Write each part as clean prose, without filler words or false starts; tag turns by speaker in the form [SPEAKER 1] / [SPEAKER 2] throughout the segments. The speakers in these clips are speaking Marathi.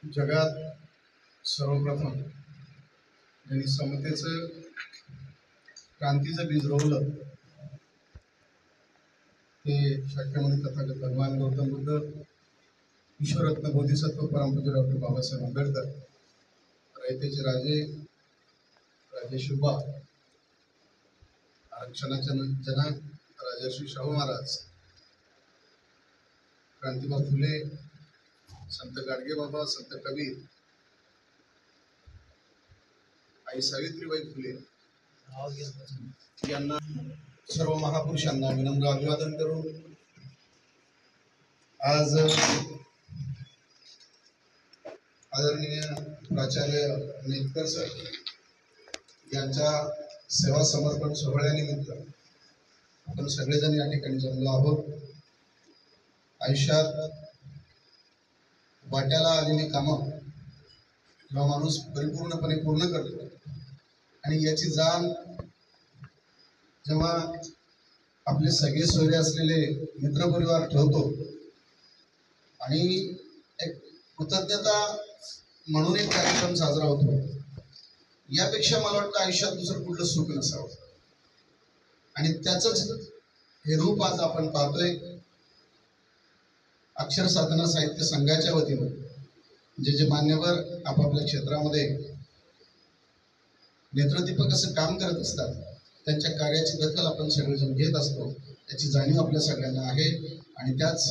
[SPEAKER 1] जगात सर्वप्रथम ज्यांनी समतेचं क्रांतीचं बीज रोवलं ते शाक्यमुनी तथागत भगवान गौतम बुद्ध, ईश्वररत्न बोधिसत्व परमपूज्य डॉक्टर बाबासाहेब आंबेडकर, रयतेचे राजे राजे शुभा, आरक्षणाचे जनक राजर्षी शाहू महाराज, क्रांतिबा फुले, संत गाडगे बाबा, संत कबीर, आई सावित्रीबाई फुले यांना सर्व महापुरुषांना विनम्र अभिवादन करून आज आदरणीय प्राचार्य नेतकर सर यांच्या सेवा समर्पण सोहळ्यानिमित्त आपण सगळेजण या ठिकाणी जमलो आहोत. आयुष्यात वाट्याला आलेली कामं जेव्हा माणूस परिपूर्णपणे पूर्ण करतो आणि याची जाण जेव्हा आपले सगळे सोयरे असलेले मित्रपरिवार ठेवतो आणि एक कृतज्ञता म्हणून एक कार्यक्रम साजरा होतो, यापेक्षा मला वाटतं आयुष्यात दुसरं कुठलं सुख नसावं. आणि त्याचंच हे रूप आज आपण पाहतोय. अक्षर साधना साहित्य संघाच्या वतीनं जे मान्यवर आपापल्या क्षेत्रामध्ये नेत्रदीपक असं काम करत असतात, त्यांच्या कार्याची दखल आपण सगळेजण घेत असतो. त्याची जाणीव आपल्या सगळ्यांना आहे आणि त्याच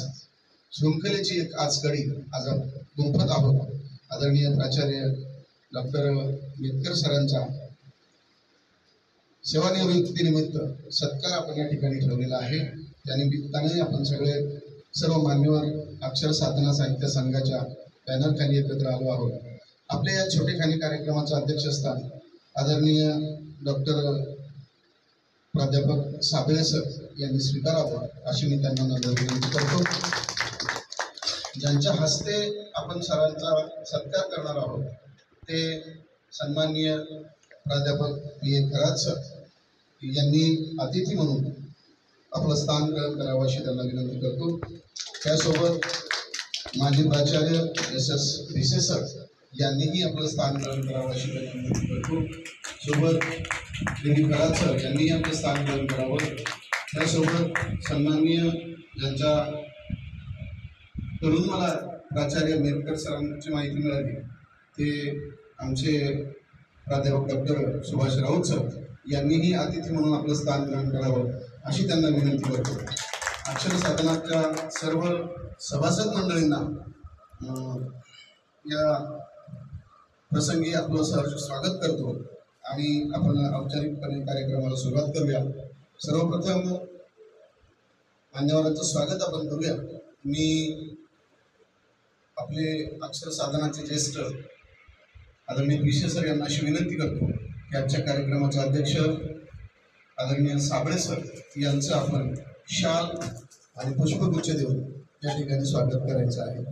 [SPEAKER 1] शृंखलेची एक आज कडी आज आपण गुंफत आहोत. आदरणीय प्राचार्य डॉक्टर नेतकर सरांचा सेवानिवृत्तीनिमित्त सत्कार आपण या ठिकाणी ठेवलेला आहे. त्यानिमित्ताने आपण सगळे सर्व मान्यवर अक्षर साधना साहित्य संघाच्या बॅनर खाली एकत्र आलो आहोत. आपल्या या छोटेखानी कार्यक्रमाचं अध्यक्षस्थान आदरणीय डॉक्टर प्राध्यापक साबळे सर यांनी स्वीकारावं अशी मी त्यांना विनंती करतो. ज्यांच्या हस्ते आपण सरांचा सत्कार करणार आहोत ते सन्माननीय प्राध्यापक बी खरात सर यांनी अतिथी म्हणून आपलं स्थान ग्रहण करावं अशी त्यांना विनंती करतो. त्यासोबत माजी प्राचार्य एस भिसे सर यांनीही आपलं स्थान ग्रहण करावं अशी त्यांना विनंती करतो. सोबत बी खरात सर यांनीही आपलं स्थान ग्रहण करावं. त्यासोबत सन्माननीय ज्यांच्या तरुण मला प्राचार्य नेतकर सरांची माहिती मिळाली ते आमचे प्राध्यापक डॉक्टर सुभाष राऊत सर यांनीही अतिथी म्हणून आपलं स्थान ग्रहण करावं अशी त्यांना विनंती करतो. अक्षर साधनाच्या सर्व सभासद मंडळींना या प्रसंगी आपलं सहर्ष स्वागत करतो आणि आपण औपचारिकपणे कार्यक्रमाला सुरुवात करूया. सर्वप्रथम मान्यवरांचं स्वागत आपण करूया. मी आपले अक्षर साधनाचे ज्येष्ठ आदरणीय भिसे सर यांना अशी विनंती करतो की आजच्या कार्यक्रमाचे अध्यक्ष आदरणीय साबळे सर यांचं आपण शाल आणि पुष्पगुच्छ देऊन या ठिकाणी स्वागत करायचं आहे.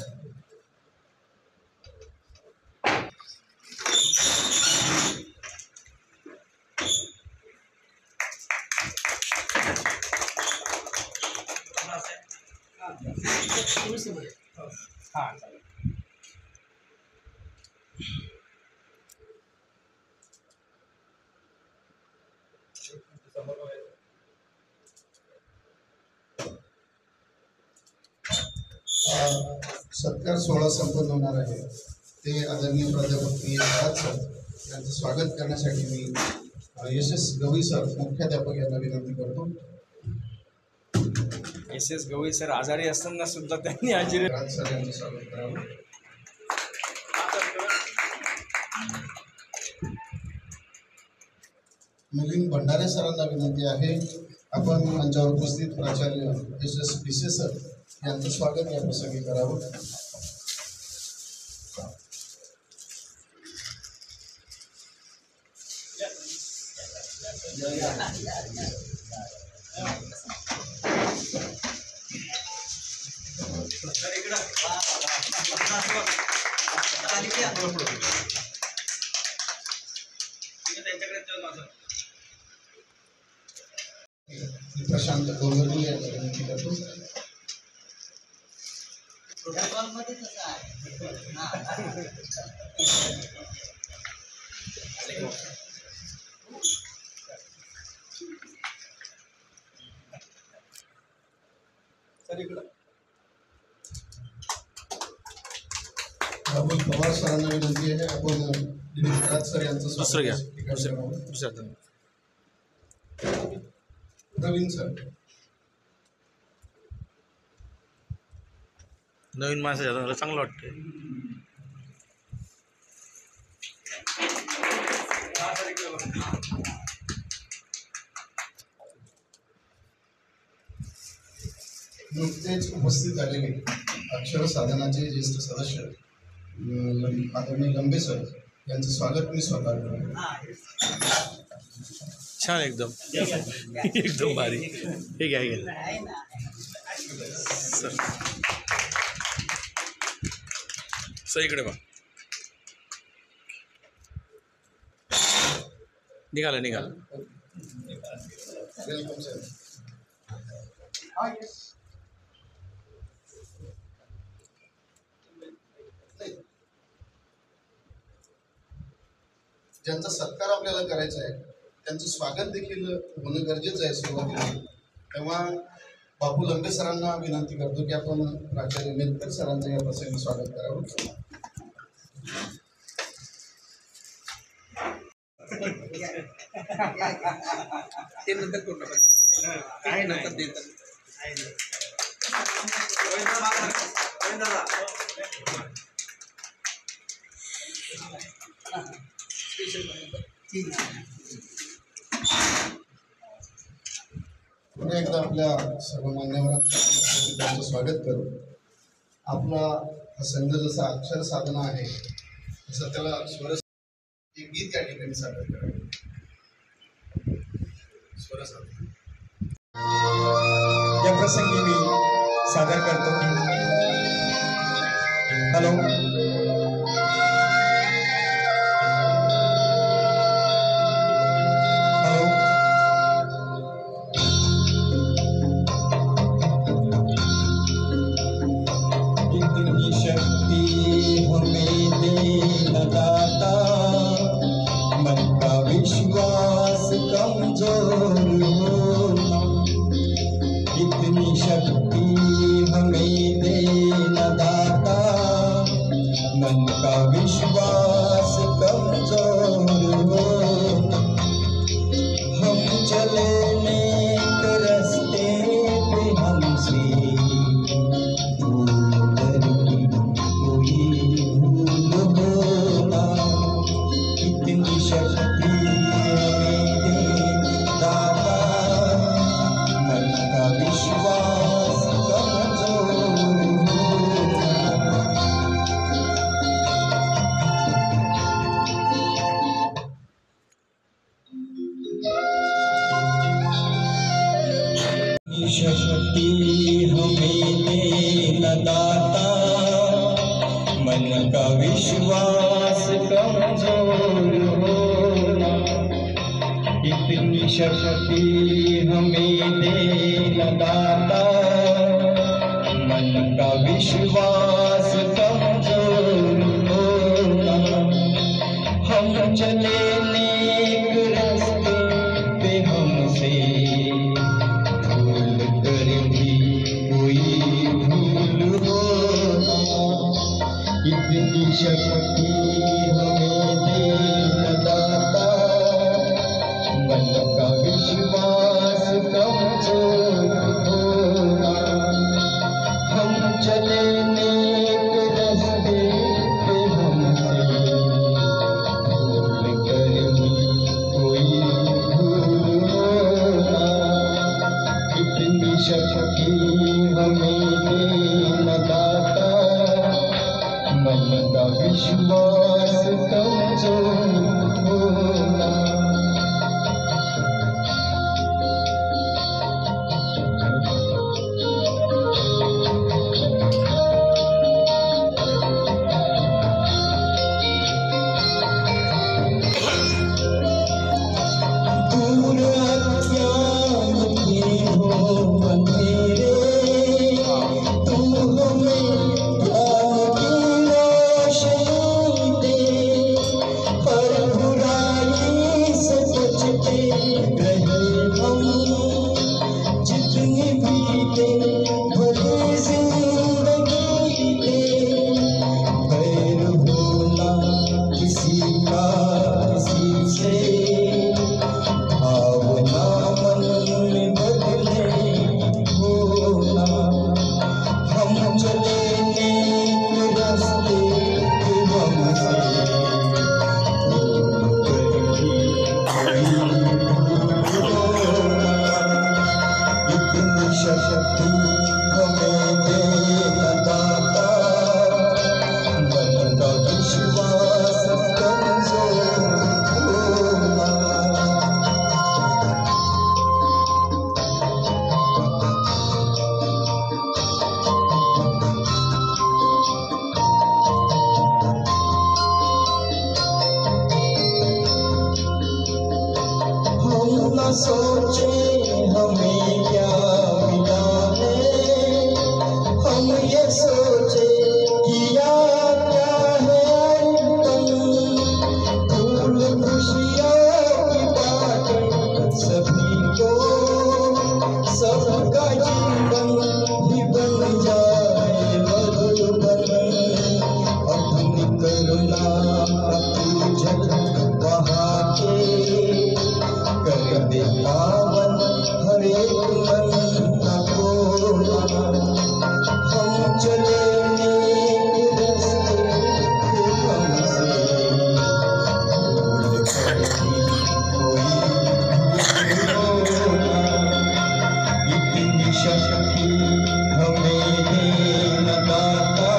[SPEAKER 1] सत्कार सोहळा संपन्न होणार आहे ते आदरणीय प्राध्यापक बी खरात सर यांचं स्वागत करण्यासाठी मी एस गवई सर मुख्याध्यापक यांना विनंती करतो.
[SPEAKER 2] एस गवई सर आजारी असताना सुद्धा त्यांनी हजेरी
[SPEAKER 1] सर यांचं स्वागत करावं. मिलिंद भंडारे सरांना विनंती आहे आपण मंचावर उपस्थित प्राचार्य एस भिसे सर यांचं स्वागत या प्रसंगी करावं. प्रशांत गोंगर्डे यांना विनंती करतो.
[SPEAKER 3] प्रोटोकॉल मध्ये तसं आहे.
[SPEAKER 1] सर इकडं राहुल पवार सरांना विनंती आहे आपण दिलीप सर यांचं
[SPEAKER 2] दुसरं घ्या
[SPEAKER 1] स्वागत
[SPEAKER 2] दुसरं
[SPEAKER 1] प्रवीण सर
[SPEAKER 2] नवीन माणसं चांगलं वाटतंय.
[SPEAKER 1] नुकतेच उपस्थित झालेले अक्षर साधनाचे ज्येष्ठ सदस्य आदरणीय लंबे सर यांचं स्वागत मी स्वतः करतो.
[SPEAKER 2] छान एकदम एकदम भारी. हे घ्या सर सर इकडे बा. निघाला
[SPEAKER 1] वेलकम सर. ज्यांचा सत्कार आपल्याला करायचा आहे त्यांचं स्वागत देखील होणं गरजेचं आहे सुरुवातीला. तेव्हा बापू लंबे सरांना विनंती करतो की आपण प्राचार्य मेतकर सरांचं या प्रसंगी स्वागत करावं.
[SPEAKER 3] ते नंतर करू
[SPEAKER 1] पुन्हा एकदा आपल्या सर्व मान्यवरांचं स्वागत करू. आपला हा संघ जसा अक्षर साधना आहे तसं त्याला स्वर एक गीत या ठिकाणी सादर करावं. स्वर साधना
[SPEAKER 4] या प्रसंगी मी सादर करतो. हॅलो इतनी शक्ति हमें देना दाता, मन का विश्वास कमजोर होना. इतनी शक्ति हमें देना दाता, मन का विश्वास कमजोर होना. हम चले नेक रास्ते पे हमसे शक्ति दाता, मन का विश्वास कमजोर शक्ति हमें देना दाता, मन का विश्वास कमजोर होना. इतनी शक्ति हमें देना दाता, मन का विश्वास कमजोर होना. हम चले नेक रास्ते पे हमसे भूल कर भी कोई भूल होना. इतनी शक्ति हमें देना दाता, मन का विश्वास कमजोर होना. हम चले नेक रास्ते पे हमसे भूल कर भी कोई भूल होना. इतनी शक्ति हमें देना दाता, मन का विश्वास कमजोर होना. दूर अज्ञान के हो अंधेरे, तू हमें ज्ञान की रोशनी सोचे हमें क्या मिला है, हम ये सोचे किया क्या है अंतम। फूल खुशियों की बातें सभी को, सबका जीवन भी बन जाए मधुबन। अपनी करुणा पूजन वहाँ के कर दे पावन हर एक मन को। हम चले नेक रास्ते हमसे भूल कभी कोई होना। इतनी शक्ति हमें देना दाता,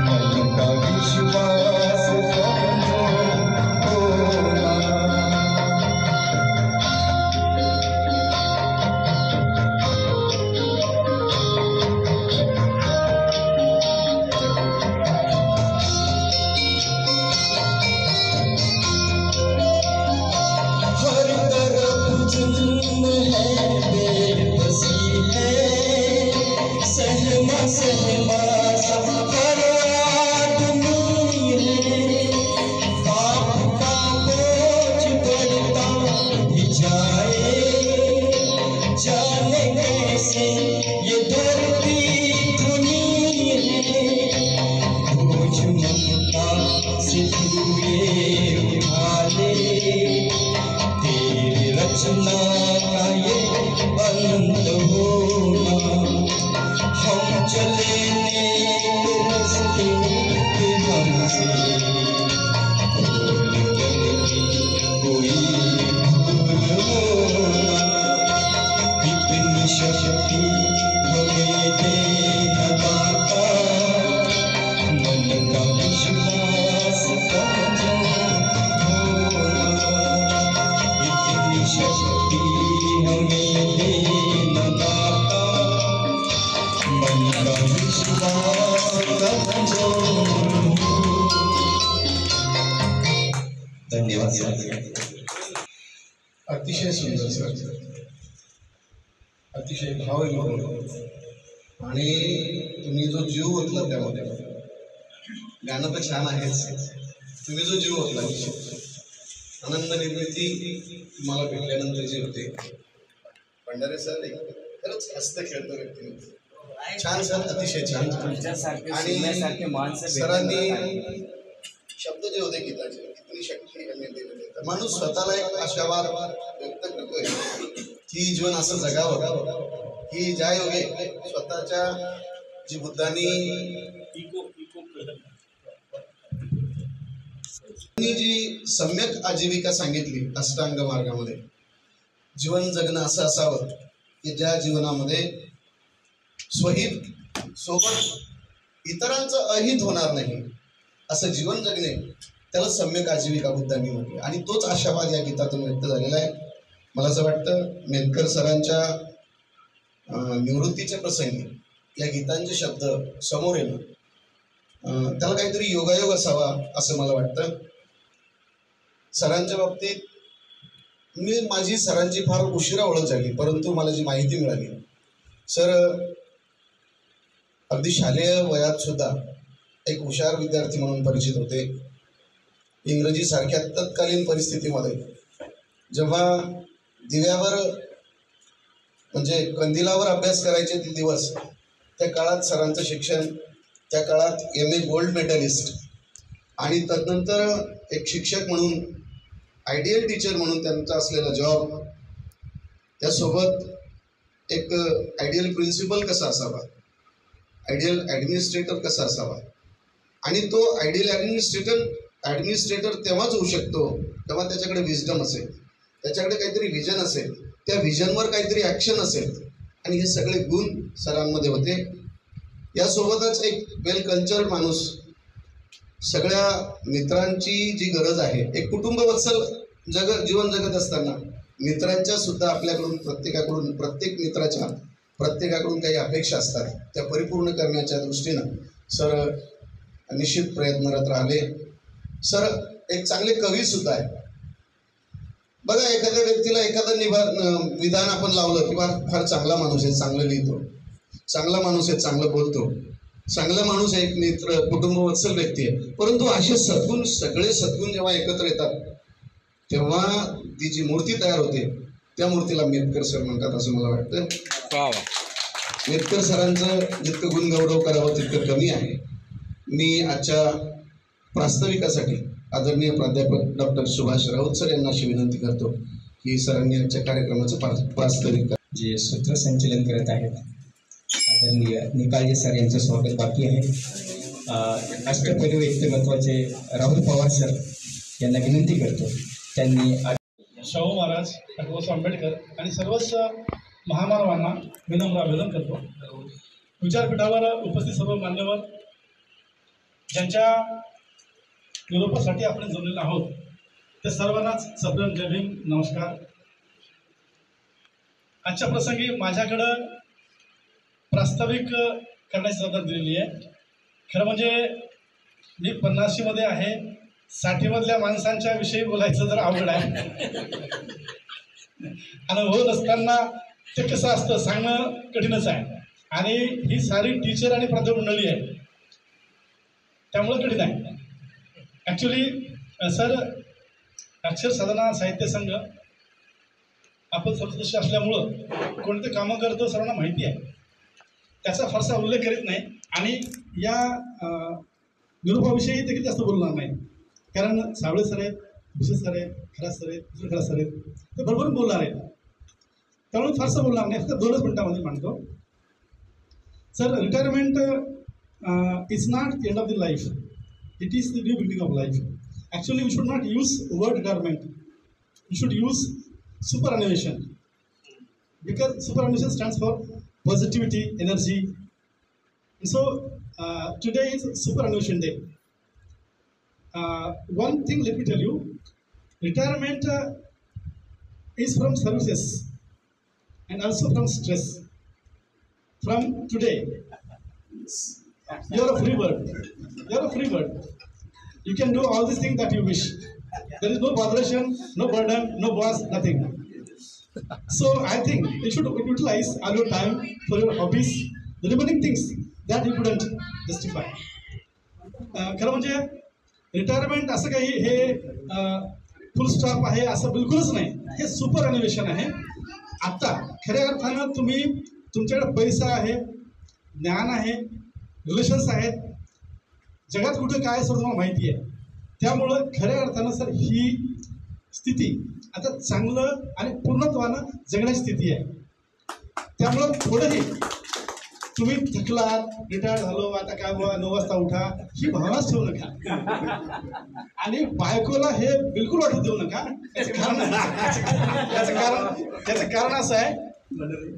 [SPEAKER 4] मन का विश्वास होना। हर तरफ जुल्म है, बेबसी है, सहमा सहमा सब हर आदमी है। पाप का बोझ बढ़ता ही जाए, जाने कैसे ये धरती धुनी है। बोझ ममता से धुए उठा ले, तेरी रचना का ये अंत होना। हम चले नेक रास्ते हमसे भूल कर भी कोई भूल होना। इतनी शक्ति हमें देना दाता, मन का विश्वास होना। इतनी शक्ति हमें देना दाता, मन का विश्वास धन्यवाद।
[SPEAKER 1] अतिशय सुंदर सर, अतिशय भावयुक्त आणि तुम्ही जो जीव ओतला त्यामध्ये, गाणं तर छान आहेच, तुम्ही जो जीव ओतला आनंद निर्मिती तुम्हाला भेटल्यानंतर जे होते भंडारे सर, एक खरंच हस्त खेळतो व्यक्ती, छान सर, अतिशय छान। आणि सरांनी शब्द जे होते गीताचे, इतनी शक्ती हमें देना दाता, माणूस स्वतःला एक आशावाद व्यक्त करतोय की जीवन असं जगावं की ज्या योगे स्वतःच्या जी बुद्धांनी जी सम्यक आजीविका सांगितली अष्टांग मार्गामध्ये, जीवन जगणं असं असावं की ज्या जीवनामध्ये स्वहित सोबत इतरांचं अहित होणार नाही, असं जीवन जगणे, त्याला सम्यक आजीविका बुद्धांनी म्हटली। आणि तोच आशावाद या गीतातून व्यक्त झालेला आहे। मला असं वाटतं मेतकर सरांच्या निवृत्तीच्या प्रसंगी या गीतांचे शब्द समोर येणं, त्याला काहीतरी योगायोग असावा असं मला वाटतं। सरांच्या बाबतीत माझी सरांची फार उशिरा ओळख झाली, परंतु मला जी माहिती मिळाली, सर अगदी शालेय वयात सुद्धा एक हुशार विद्यार्थी म्हणून परिचित होते। इंग्रजी सारख्या तत्कालीन परिस्थितीमध्ये जेव्हा दिव्यावर म्हणजे कंदिलावर अभ्यास करायचे ते दिवस, त्या काळात सरांचं शिक्षण, त्या काळात MA गोल्ड मेडलिस्ट आणि तदनंतर एक शिक्षक म्हणून, आयडियल टीचर म्हणून त्यांचा असलेला जॉब, त्यासोबत एक आयडियल प्रिन्सिपल कसा असावा, आयडियल ॲडमिनिस्ट्रेटर कसा असावा, आणि तो आयडियल ॲडमिनिस्ट्रेटर तेव्हाच होऊ शकतो तेव्हा त्याच्याकडे विजडम असेल, त्याच्याकडे काहीतरी विजन असेल, त्या विजनवर काहीतरी ॲक्शन असेल, आणि हे सगळे गुण सरांमध्ये होते। यासोबतच एक वेल कल्चर्ड माणूस, सगळ्या मित्रांची जी गरज आहे, एक कुटुंबवत्सल जीवन जगत असताना मित्रांच्या सुद्धा आपल्याकडून प्रत्येक मित्राच्या प्रत्येकाकडून काही अपेक्षा असतात, त्या परिपूर्ण करण्याच्या दृष्टीनं सर निश्चित प्रयत्नरत राहिले। सर एक चांगले कवी सुद्धा आहे। बघा, एखाद्या व्यक्तीला एखादं विधान आपण लावलं की फार चांगला माणूस आहे, चांगलं लिहितो, चांगला माणूस आहे, चांगलं बोलतो, चांगला माणूस आहे, एक मित्र कुटुंबवत्सल व्यक्ती आहे. परंतु असे सद्गुण, सगळे सद्गुण जेव्हा एकत्र येतात तेव्हा ती जी मूर्ती तयार होते त्या मूर्तीला मेतकर सर म्हणतात असं मला वाटतं. मेतकर सरांचं जितकं गुणगौरव करावं तितकं कमी आहे. मी आजच्या प्रास्ताविकासाठी आदरणीय प्राध्यापक डॉक्टर सुभाष राऊत सर यांना अशी विनंती करतो की सरांनी आजच्या कार्यक्रमाचं प्रास्ताविक
[SPEAKER 5] जे सूत्रसंचलन करत आहेत आदरणीय निकालजे सर यांचं स्वागत बाकी आहे. अष्टपैलू व्यक्तिमत्वाचे राहुल पवार सर यांना विनंती करतो त्यांनी
[SPEAKER 6] शाहू महाराज डॉक्टर आंबेडकर आणि सर्वच महामानवांना विनम्र अभिवादन करतो. विचारपीठावर उपस्थित सर्व मान्यवर ज्यांच्या निरोपासाठी आपण जमलेलो आहोत ते सर्वांनाच सप्रेम जय भीम, नमस्कार. आजच्या प्रसंगी माझ्याकडं प्रास्ताविक करण्याची जबाबदारी दिलेली आहे. खरं म्हणजे मी 50मध्ये आहे, 60मधल्या माणसांच्या विषयी बोलायचं जर अवघड आहे. अनुभव नसताना ते कसं असतं सांगणं कठीणच आहे. आणि ही सारी टीचर आणि प्राध्यापक मंडळी आहे त्यामुळं कठीण आहे. ॲक्च्युली सर, अक्षर साधना साहित्य संघ आपण सदस्य असल्यामुळं कोणते कामं करतो सर्वांना माहिती आहे, त्याचा फारसा उल्लेख करीत नाही. आणि या निरूपाविषयी देखील जास्त बोलणार नाही, कारण सावळे सर आहेत, भुसे सर आहेत, खरात सर आहेत, दुसरे खरात सर आहेत, ते भरपूर बोलणार आहेत, त्यामुळे फारसं बोलणार नाही. फक्त 2च मिनिटांमध्ये मांडतो. Sir, retirement is not the end of the life, it is the new beginning of life. Actually we should not use word retirement, we should use superannuation, because superannuation stands for positivity, energy. And so today is superannuation day. One thing let me tell you, retirement is from services and also from stress. From today, you are a free bird. You are a free bird. You can do all these things that you wish. There is no botheration, no burden, no boss, nothing. So I think you should utilize all your time for your hobbies, the remaining things that you couldn't justify. खरं म्हणजे रिटायरमेंट असं काही हे फुल स्टॉप आहे असं बिलकुलच नाही. हे सुपर अनिवेशन आहे. आता खऱ्या अर्थानं तुम्ही तुमच्याकडे पैसा आहे, ज्ञान आहे, रिलेशन्स आहेत, जगात कुठं काय असं तुम्हाला माहिती आहे. त्यामुळं खऱ्या अर्थानं सर ही स्थिती आता चांगलं आणि पूर्णत्वानं जगण्याची स्थिती आहे. त्यामुळं थोडंही तुम्ही थकलात, रिटायर झालो, आता काय बुवा 9 वाजता उठा, ही भावनाच ठेवू नका. आणि बायकोला हे बिलकुल वाटू देऊ नका. त्याचं कारण असं आहे,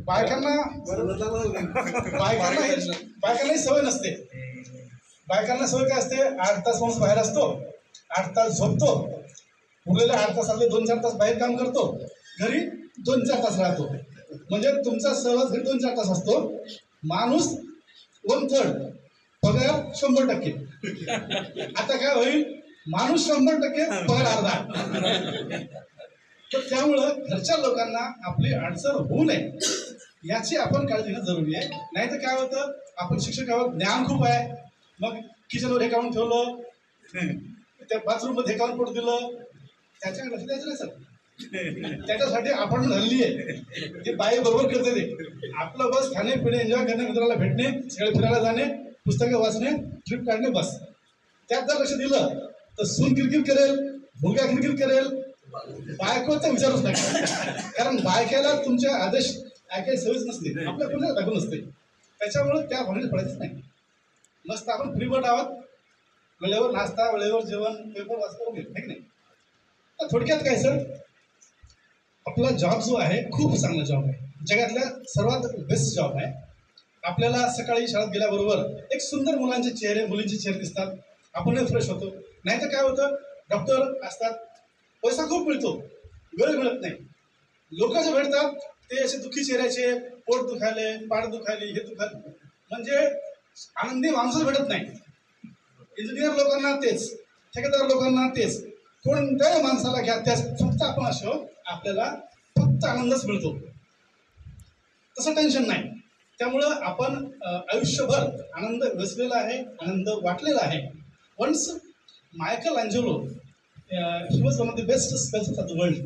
[SPEAKER 6] बायकांना सवय नसते. बायकांना सवय काय असते, 8 तास माणूस बाहेर असतो, 8 तास झोपतो, उरलेल्या 8 तासातले 2-4 तास बाहेर काम करतो, घरी 2-4 तास राहतो. म्हणजे तुमचा सहवास घरी 2-4 तास असतो. माणूस 1/3, पगार 100%. आता काय होईल, माणूस 100%, पगार अर्धा. तर त्यामुळं घरच्या लोकांना आपली अडचण होऊ नये याची आपण काळजी घेणं जरुरी आहे. नाही तर काय होतं, आपण शिक्षक आहोत, ज्ञान खूप आहे, मग किचनवर हे काढून ठेवलं, त्या बाथरूममध्ये हे काढून पडून दिलं, त्याच्याकडे लक्ष द्यायचं नाही सर. त्याच्यासाठी आपण हल्ली आहे, ते बाई बरोबर करते. ते आपलं बस खाणे पिणे, एन्जॉय करणे, मित्राला भेटणे, सगळे फिरायला जाणे, पुस्तकं वाचणे, ट्रिप काढणे, बस. त्यात जर लक्ष दिलं तर सून किरकिर करेल, मुलगा किरकिर करेल, बायको तर विचारूच नका. कारण बायकाला तुमचे आदेश ऐकायची सवयच नसते, आपल्या कोणाला लागू नसते. त्याच्यामुळे त्या भावनेत पडायचंच नाही. मस्त आपण फ्री बर्ड आहोत, वेळेवर नाश्ता, वेळेवर जेवण, पेपर वाचतो, नाही नाही. तर थोडक्यात काय सर, आपला जॉब जो आहे खूप चांगला जॉब आहे, जगातल्या सर्वात बेस्ट जॉब आहे. आपल्याला सकाळी शाळेत गेल्याबरोबर एक सुंदर मुलांचे चेहरे, मुलींचे चेहरे दिसतात, आपणही फ्रेश होतो. नाही तर काय होतं, डॉक्टर असतात, पैसा खूप मिळतो, वेळ मिळत नाही. लोक जे भेटतात ते असे दुःखी चेहऱ्याचे, पोट दुखायले, पाठ दुखायले, हे दुखायले, म्हणजे आनंदी माणूस भेटत नाही. इंजिनियर लोकांना तेच, ठेकेदार लोकांना तेच, कोणत्याही माणसाला घ्या, त्या फक्त आपण असो आपल्याला फक्त आनंदच मिळतो, तसं टेन्शन नाही. त्यामुळं आपण आयुष्यभर आनंद व्यसलेला आहे, आनंद वाटलेला आहे. Once Michael Angelo, he was one of the best sculptors of the world,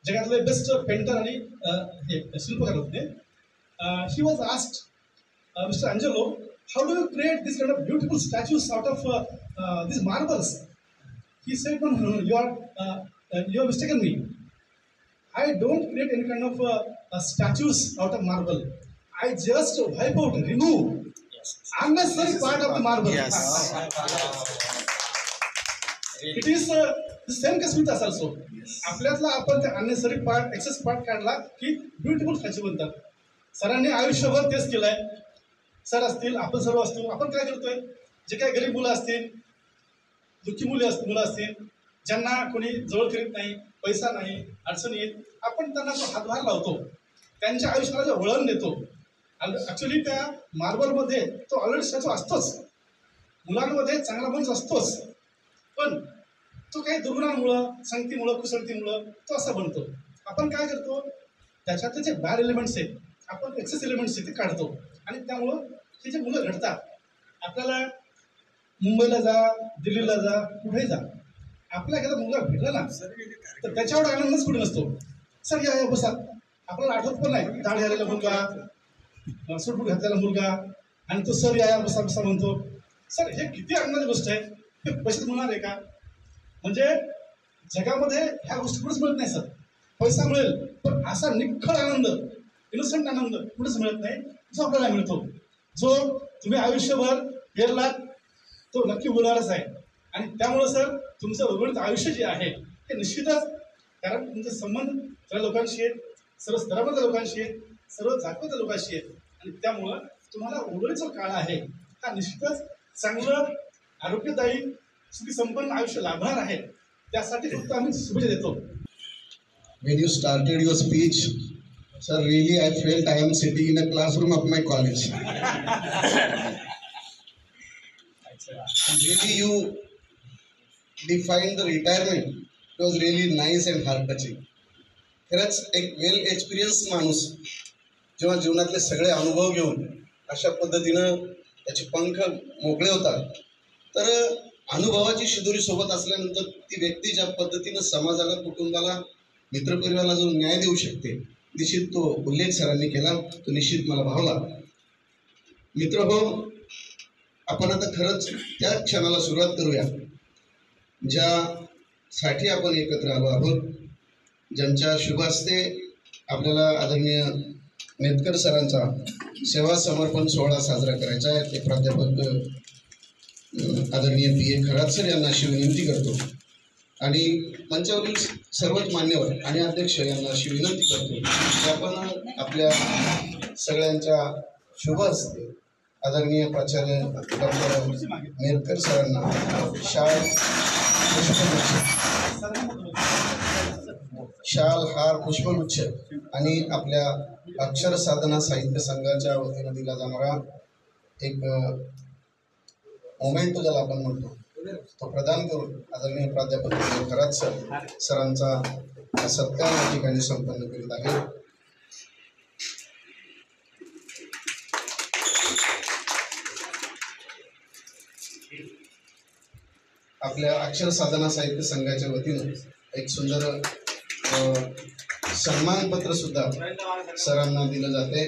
[SPEAKER 6] जगातले बेस्ट पेंटर आणि हे शिल्पकार होते. He was asked, Mr. Angelo, how do you create this kind of beautiful statues out of these marbles? He said, no, you are mistaken me. I don't create any kind of statues out of marble. I just wipe out, remove unnecessary part of the marble. It is the same case with us also. आपल्यातला आपण ते अननेसरी पार्ट, एक्सेस पार्ट काढला की ब्युटिफुल स्टॅच्यू बनतात. सरांनी आयुष्यभर तेच केलंय. सर असतील, आपण सर्व असतो, आपण काय करतोय, जे काही गरीब मुलं असतील, दुःखी मुलं असतील, ज्यांना कोणी जवळ करीत नाही, पैसा नाही, अडचणी येत, आपण त्यांना तो हातभार लावतो, त्यांच्या आयुष्याला जे वळण देतो. ॲक्च्युली त्या मार्बलमध्ये तो ऑलरेडी स्टॅच्यू असतोच, मुलांमध्ये चांगला माणूस असतोच, पण तो काही दुर्गुणांमुळं, संगतीमुळं, कुसळतीमुळं तो असा बनतो. आपण काय करतो, त्याच्यातले जे बॅड एलिमेंट्स आहेत, आपण एक्सेस एलिमेंट्स आहेत ते काढतो, आणि त्यामुळं हे जे मुलं घडतात. आपल्याला मुंबईला जा, दिल्लीला जा, कुठेही जा, आपल्या एखादा मुलगा भेटला ना तर त्याच्यावर आनंदच कुठे नसतो. सर या बसा, आपल्याला आठवत पण नाही, दाढी झालेला मुलगा, सूटबूट घातलेला मुलगा, आणि तो सर या बसा बसा म्हणतो. सर हे किती आनंदाची गोष्ट आहे, हे पैशात मिळणार आहे का? म्हणजे जगामध्ये ह्या गोष्टी कुठेच मिळत नाही. सर पैसा मिळेल, पण असा निखळ आनंद, इनोसंट आनंद कुठेच मिळत नाही, जो आपल्याला मिळतो, जो तुम्ही आयुष्यभर पेरलात तो नक्की उगवणारच आहे. आणि त्यामुळं सर तुमचं उर्वरित आयुष्य जे आहे ते निश्चितच, कारण तुमचे संबंध सर्व लोकांशी आहेत, सर्व स्तरामधल्या लोकांशी आहेत, सर्व जातीमधल्या लोकांशी आहेत, आणि त्यामुळं तुम्हाला उर्वरित जो काळ आहे हा निश्चितच चांगलं, आरोग्यदायी, सुखी संपन्न आयुष्य लाभणार आहे. त्यासाठी फक्त आम्ही शुभेच्छा देतो.
[SPEAKER 1] When you started your speech, sir, really I felt I am sitting in a classroom of my college. Really you defined the retirement. It was really nice and heart touching. खरंच एक वेल एक्सपिरियन्स माणूस जेव्हा जीवनातले सगळे अनुभव घेऊन अशा पद्धतीनं त्याचे पंख मोकळे होतात, तर अनुभवाची शिदोरी सोबत असल्यानंतर ती व्यक्ती ज्या पद्धतीनं समाजाला, कुटुंबाला, मित्रपरिवाराला जो न्याय देऊ शकते, निश्चित तो उल्लेख सरांनी केला, तो निश्चित मला भावला. मित्र हो, आपण आता खरंच त्या क्षणाला सुरुवात करूया ज्यासाठी आपण एकत्र आलो आहोत, ज्यांच्या शुभ हस्ते आपल्याला आदरणीय नेतकर सरांचा सेवा समर्पण सोहळा साजरा करायचा आहे. ते प्राध्यापक आदरणीय पी.ए. खरात सर यांना अशी विनंती करतो, आणि मंचावरील सर्वच मान्यवर आणि अध्यक्ष यांना अशी विनंती करतो की आपण आपल्या सगळ्यांच्या शुभ हस्ते आदरणीय प्राचार्य डॉक्टर नेतकर सरांना शाल, हार, पुष्पगुच्छ आणि आपल्या अक्षर साधना साहित्य संघाच्या वतीनं दिला जाणारा एक मोमेंटो ज्याला आपण म्हणतो तो प्रदान करून आदरणीय प्राध्यापक खरात सरांचा सत्कार या ठिकाणी संपन्न करीत आहे. आपल्या अक्षर साधना साहित्य संघाच्या वतीनं एक सुंदर सन्मानपत्र सुद्धा सरांना दिलं जाते.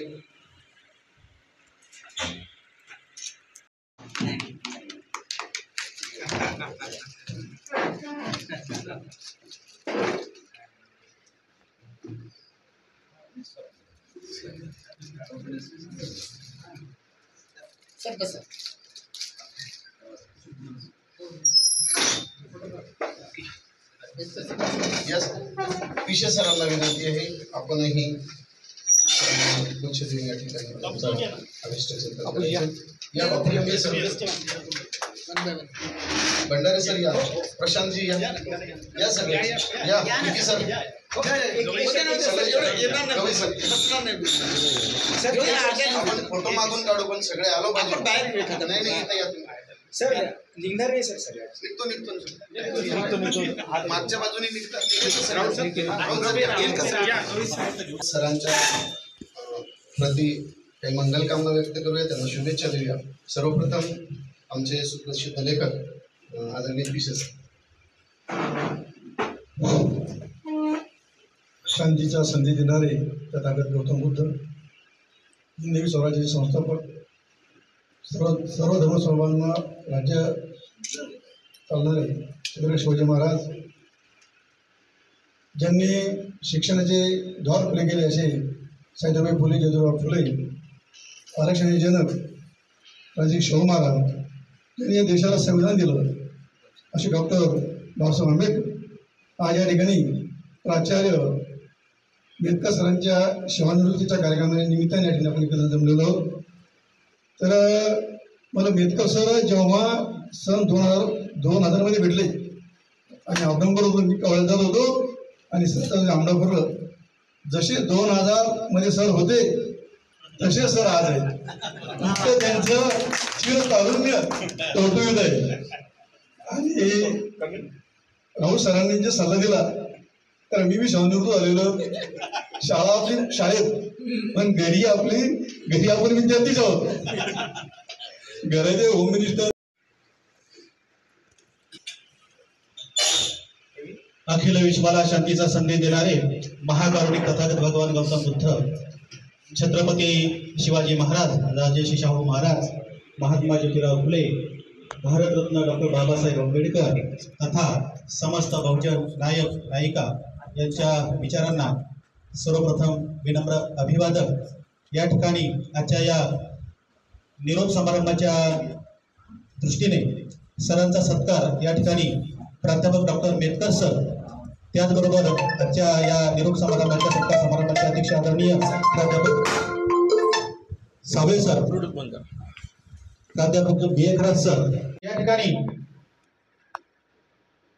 [SPEAKER 3] सर कसं
[SPEAKER 1] यस, विशेष सरांना विनंती आहे आपणही लक्ष देऊन या ठिकाणी भंडारे सर या, प्रशांत जी या सगळे या, विकी सर आपण फोटो मागून काढू, पण सगळे आलो पाहिजे. नाही नाही, इथं या तुम्ही
[SPEAKER 3] सर निघणार नाही सर सगळ्या
[SPEAKER 1] मागच्या बाजूने सरांच्या प्रति काही मंगलकामना व्यक्त करूया, त्यांना शुभेच्छा देऊया. सर्वप्रथम आमचे सुप्रसिद्ध लेखक आदरणीय पीसेस.
[SPEAKER 6] शांतीचा संधी देणारे तथागत गौतम बुद्ध, हिंदवी स्वराज्याचे संस्थापक, सर्व धर्मस्वरूपांना राज्य चालणारे छत्रपती शिवाजी महाराज, ज्यांनी शिक्षणाचे द्वार खुले केले असे सावित्रीबाई फुले, ज्योतिराव फुले, आरक्षणाचे जनक राजे शाहू महाराज, त्यांनी या देशाला संविधान दिलं असे डॉक्टर बाबासाहेब आंबेडकर आज या ठिकाणी प्राचार्य मेतकर सरांच्या शिवानिवृत्तीच्या कार्यक्रमानिमित्ताने या ठिकाणी आपण इकडे जमलेलो आहोत. तर मला मेतकर सर जेव्हा सन 2000 मध्ये भेटले आणि आमदार होतो, मी कवळ्यात जात होतो आणि सर आमदार भरलं. जसे 2000 मध्ये सर होते तसे सर आज आहेत. इतकं त्यांचं चिरतारुण्य टवटवीत आहे. आणि राहुल सरांनी जे सल्ला दिला तर मी शिवानिवृत्त झालेलो. शाळा आपली शाळेत, पण घरी आपण विद्यार्थीच आहोत. घराचे होम मिनिस्टर
[SPEAKER 7] अखिल विश्वाला शांतीचा संदेश देणारे महाकारुणिक तथागत भगवान गौतम बुद्ध, छत्रपती शिवाजी महाराज, राजर्षी शाहू महाराज, महात्मा ज्योतिराव फुले, भारतरत्न डॉक्टर बाबासाहेब आंबेडकर तथा समस्त बहुजन नायक नायिका यांच्या विचारांना सर्वप्रथम विनम्र अभिवादन. या ठिकाणी आजच्या या निरोप समारंभाच्या दृष्टीने सरांचा सत्कार या ठिकाणी प्राध्यापक डॉक्टर मेतकर सर, त्याचबरोबर आजच्या या निरोप समारंभाच्या सत्कार समारंभाचे अध्यक्ष आदरणीय प्राध्यापक सावे सर, प्राध्यापक बी.ए. खरात सर, या ठिकाणी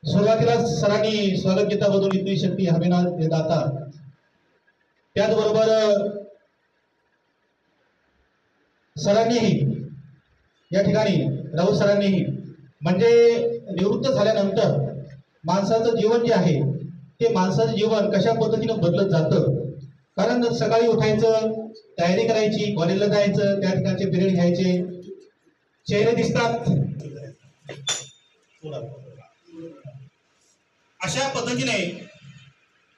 [SPEAKER 7] सुरुवातीला सरांनी स्वागत गीतामधून इतनी शक्ती हमेना दाता, त्याचबरोबर सरांनीही या ठिकाणी राऊत सरांनीही म्हणजे निवृत्त झाल्यानंतर माणसाचं जीवन जे आहे ते माणसाचं जीवन कशा पद्धतीनं बदलत जातं. कारण सकाळी उठायचं, तयारी करायची, कॉलेजला जायचं, त्या ठिकाणचे पिरियड घ्यायचे, चेहरे दिसतात. अशा पद्धतीने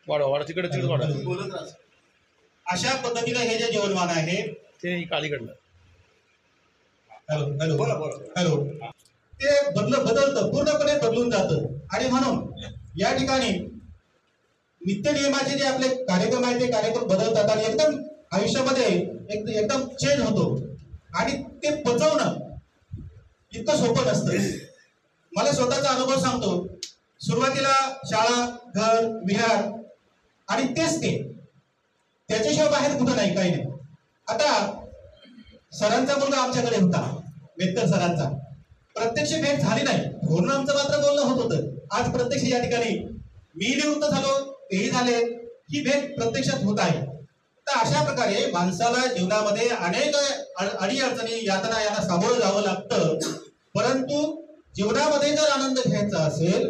[SPEAKER 2] वाढवा तिकडे वाढा.
[SPEAKER 7] अशा पद्धतीने हे जे जीवनमान आहे
[SPEAKER 2] ते अलीकडलं
[SPEAKER 7] हॅलो ते बदलतं, पूर्णपणे बदलून जातं. आणि म्हणून या ठिकाणी नित्य नियमाचे जे आपले कार्यक्रम आहेत ते कार्यक्रम बदलतात आणि एकदम आयुष्यामध्ये एकदम चेंज होतो. आणि ते पचवणं इतकं सोपं नसतं. मला स्वतःचा अनुभव सांगतो. सुरुवातीला शाळा, घर, विहार आणि तेच त्याच्याशिवाय बाहेर कुठं नाही, काही नाही. आता सरांचा मुलगा आमच्याकडे होता, मेतकर सरांचा. प्रत्यक्ष भेट झाली नाही, फोनवर आमचं मात्र बोलणं होत होतं. आज प्रत्यक्ष या ठिकाणी मी निवृत्त झालो, तेही झाले, ही भेट प्रत्यक्षात होत आहे. तर अशा प्रकारे माणसाला जीवनामध्ये अनेक अडीअडचणी, यातना यांना सामोरं जावं लागतं. परंतु जीवनामध्ये जर आनंद घ्यायचा असेल,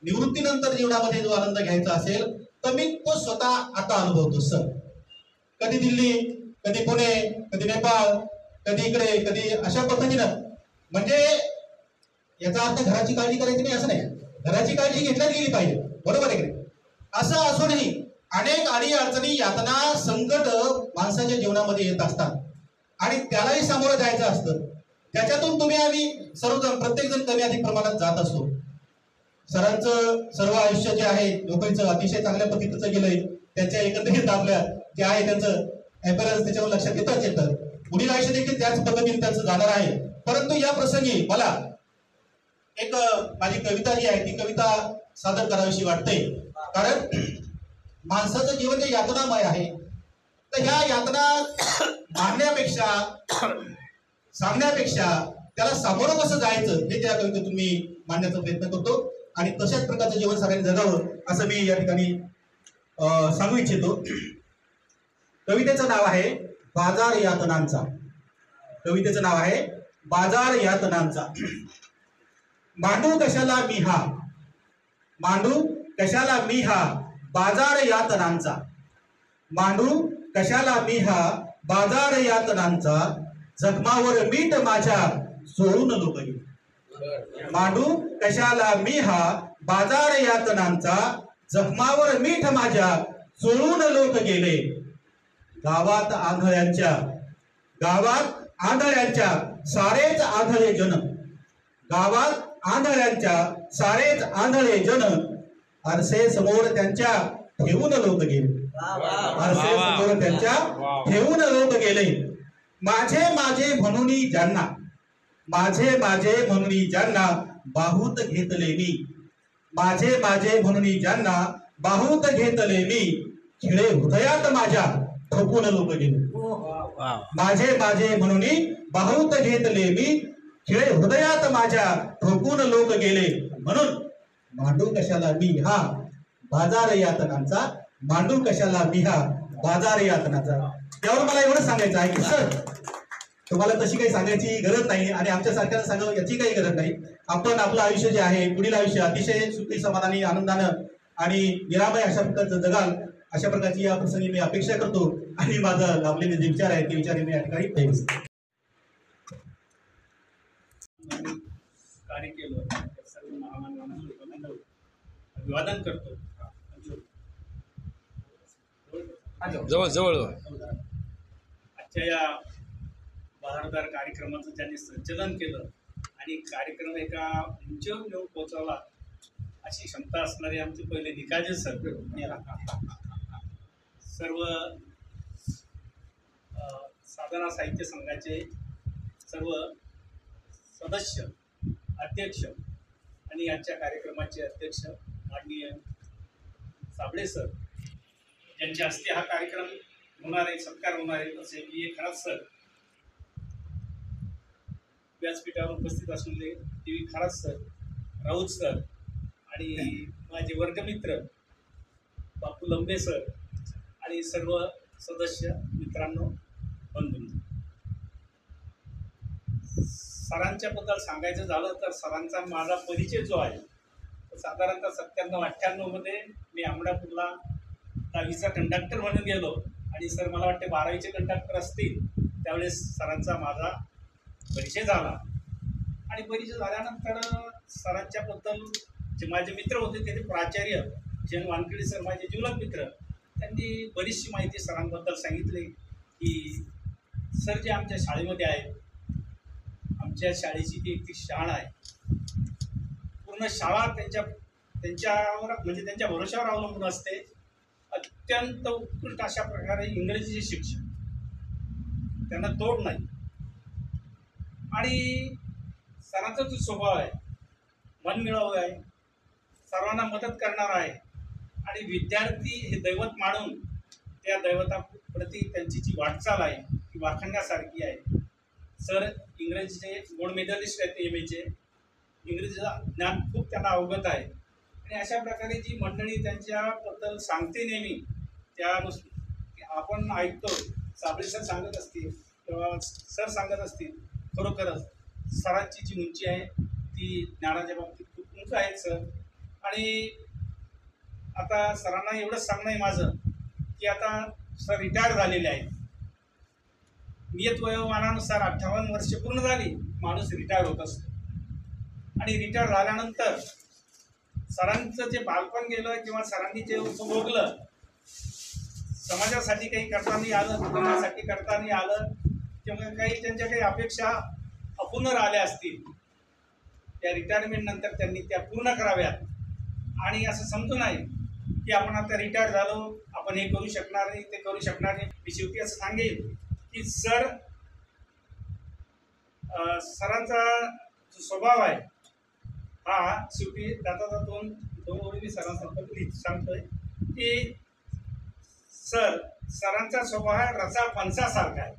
[SPEAKER 7] निवृत्तीनंतर जीवनामध्ये जो आनंद घ्यायचा असेल, तर मी तो स्वतः आता अनुभवतो. सर कधी दिल्ली, कधी पुणे, कधी नेपाळ, कधी इकडे, कधी अशा पद्धतीनं. म्हणजे याचा अर्थ घराची काळजी करायची नाही असं नाही. घराची काळजी घेतल्याच गेली पाहिजे, बरोबर आहे की नाही? असं असूनही अनेक अडीअडचणी, यातना, संकट माणसाच्या जीवनामध्ये येत असतात आणि त्यालाही सामोरं जायचं असतं. त्याच्यातून तुम्ही आम्ही सर्वजण, प्रत्येक जण कमी अधिक प्रमाणात जात असतो. सरांचं सर्व आयुष्य जे आहे नोकरीचं अतिशय चांगल्या पद्धतीचं गेलंय. त्यांच्या एकंदरीत आपल्या जे आहे त्यांचं ॲपरन्स त्याच्यावर लक्षात येतच येतं. पुढील आयुष्य देखील त्याच पद्धतीने त्यांचं जाणार आहे. परंतु या प्रसंगी मला एक माझी कविता जी आहे ती कविता सादर करावीशी वाटते. कारण माणसाचं जीवन जे यातनामय आहे, तर ह्या यातना मांडण्यापेक्षा, सांगण्यापेक्षा त्याला सामोरं कसं जायचं हे त्या कवितेतून मी मांडण्याचा प्रयत्न करतो. आणि तशाच प्रकारचं जीवन सगळ्यांनी जगावं असं मी या ठिकाणी सांगू इच्छितो. कवितेचं नाव आहे बाजार यातनांचा. कवितेचं नाव आहे बाजार यातनांचा. मांडू कशाला मी हा, मांडू कशाला मी हा बाजार यातनांचा, मांडू कशाला मी हा बाजार यातनांचा, जखमावर मीठ माझ्या चोळून लोक गेले. मांडू कशाला मी हा बाजार यातनांचा, जखमावर मीठ माझ्या चोळून लोक गेले. गावात आंधळ्यांच्या सारेच आंधळे जन, गावात आंधळ्यांच्या सारेच आंधळे जन, आरसे समोर त्यांच्या ठेवून लोक गेले. आरसे समोर त्यांच्या ठेवून लोक गेले. माझे माझे म्हणून ज्यांना, माझे माझे म्हणून ज्यांना बाहूत घेतले मी, माझे माझे म्हणून ज्यांना बाहूत घेतले मी, खिळे हृदयात माझ्या ठोकून लोक गेले. माझे माझे म्हणून बाहूत घेतले मी, खिळे हृदयात माझ्या ठोकून लोक गेले. म्हणून मांडू कशाला मी हा बाजार यातनांचा, मांडू कशाला मी हा बाजार यातनांचा. त्यावर मला एवढं सांगायचं आहे की सर, तुम्हाला तशी काही सांगायची गरज नाही आणि आमच्या सारख्याला सांगावं याची काही गरज नाही. आपण आपलं आयुष्य जे आहे, पुढील आयुष्य अतिशय सुखी समाधानी आनंदानं आणि निरामय अशा प्रकारचं जगाल, अशा प्रकारची या प्रसंगी मी अपेक्षा करतो. आणि माझा लाभलेले जे विचार आहेत ते विचार मी या ठिकाणी
[SPEAKER 6] कार्य केलं सर्व महामानवांना अभिवादन करतो.
[SPEAKER 2] जवळ जवळ
[SPEAKER 6] आजच्या या बहारदार कार्यक्रमाचं ज्यांनी संचालन केलं आणि कार्यक्रम एका उंचीवर नेऊन पोहोचवला अशी क्षमता असणारे आमचे पहिले निकाजे सर, सर्व साधना साहित्य संघाचे सर्व सदस्य, अध्यक्ष आणि आजच्या कार्यक्रमाचे अध्यक्ष माननीय साबळे सर, ज्यांच्या हस्ते हा कार्यक्रम होणार आहे, सत्कार होणार आहे, असे बी.ए. खरात सर, व्यासपीठावर उपस्थित असलेले TV. Kharat sir, Raut sir आणि माझे वर्गमित्र बापू लंबे सर आणि सर्व सदस्य मित्रांनो, बंधूंनो, सरांच्या बद्दल सांगायचं झालं तर सरांचा माझा परिचय जो आहे साधारणतः 97-98 मध्ये मी अमरापूरला 10वीचा कंडक्टर म्हणून गेलो आणि सर मला वाटते 12वीचे कंडक्टर असतील त्यावेळेस सरांचा माझा परिचय झाला. आणि परिचय झाल्यानंतर सरांच्या बद्दल जे माझे मित्र होते ते प्राचार्य जन वानखेडे सर, माझे जीवलग मित्र, त्यांनी बरीचशी माहिती सरांबद्दल सांगितली की सर जे आमच्या शाळेमध्ये आहे, आमच्या शाळेची ती एक शाळा आहे, पूर्ण शाळा त्यांच्यावर म्हणजे त्यांच्या भरोशावर अवलंबून असते. अत्यंत उत्कृष्ट अशा प्रकारे इंग्रजीचे शिक्षण, त्यांना तोड नाही. आणि सरांचा जो स्वभाव आहे मनमिळावू आहे, सर्वांना मदत करणारा आहे आणि विद्यार्थी हे दैवत मानून त्या दैवताप्रती त्यांची जी वाटचाल आहे ती वाखाणण्यासारखी आहे. सर इंग्रजीचे गोल्ड मेडलिस्ट आहेत, एम.ए.चे, इंग्रजीचा ज्ञान खूप त्यांना अवगत आहे. आणि अशा प्रकारे जी मंडळी त्यांच्याबद्दल सांगते नेहमी त्यानुसार आपण ऐकतो. साबळे सर सांगत असतील किंवा सर सांगत असतील, खरोखरच सरांची जी उंची आहे ती ज्ञानाच्या बाबतीत खूप उंच आहे सर. आणि आता सरांना एवढंच सांगणं आहे माझं की आता सर रिटायर झालेले आहेत. नियत वयोमानानुसार 58 वर्ष पूर्ण झाली, माणूस रिटायर होत असतो. आणि रिटायर झाल्यानंतर सरांचं जे बालपण गेलं किंवा सरांनी जे उपभोगलं, समाजासाठी काही करता नाही आलं, कुटुंबासाठी करता नाही आलं किंवा काही त्यांच्या काही अपेक्षा अपूर्ण राहिल्या असतील, त्या रिटायरमेंट नंतर त्यांनी त्या पूर्ण कराव्यात. आणि असं समजू नये की आपण आता रिटायर झालो, आपण हे करू शकणार नाही, ते करू शकणार नाही. मी शेवटी असं सांगेन की सरांचा जो स्वभाव आहे हा शेवटी जाता दोन ओळी मी सरांसंबद्दल सांगतोय की सरांचा स्वभाव हा रसाळ फणसासारखा आहे.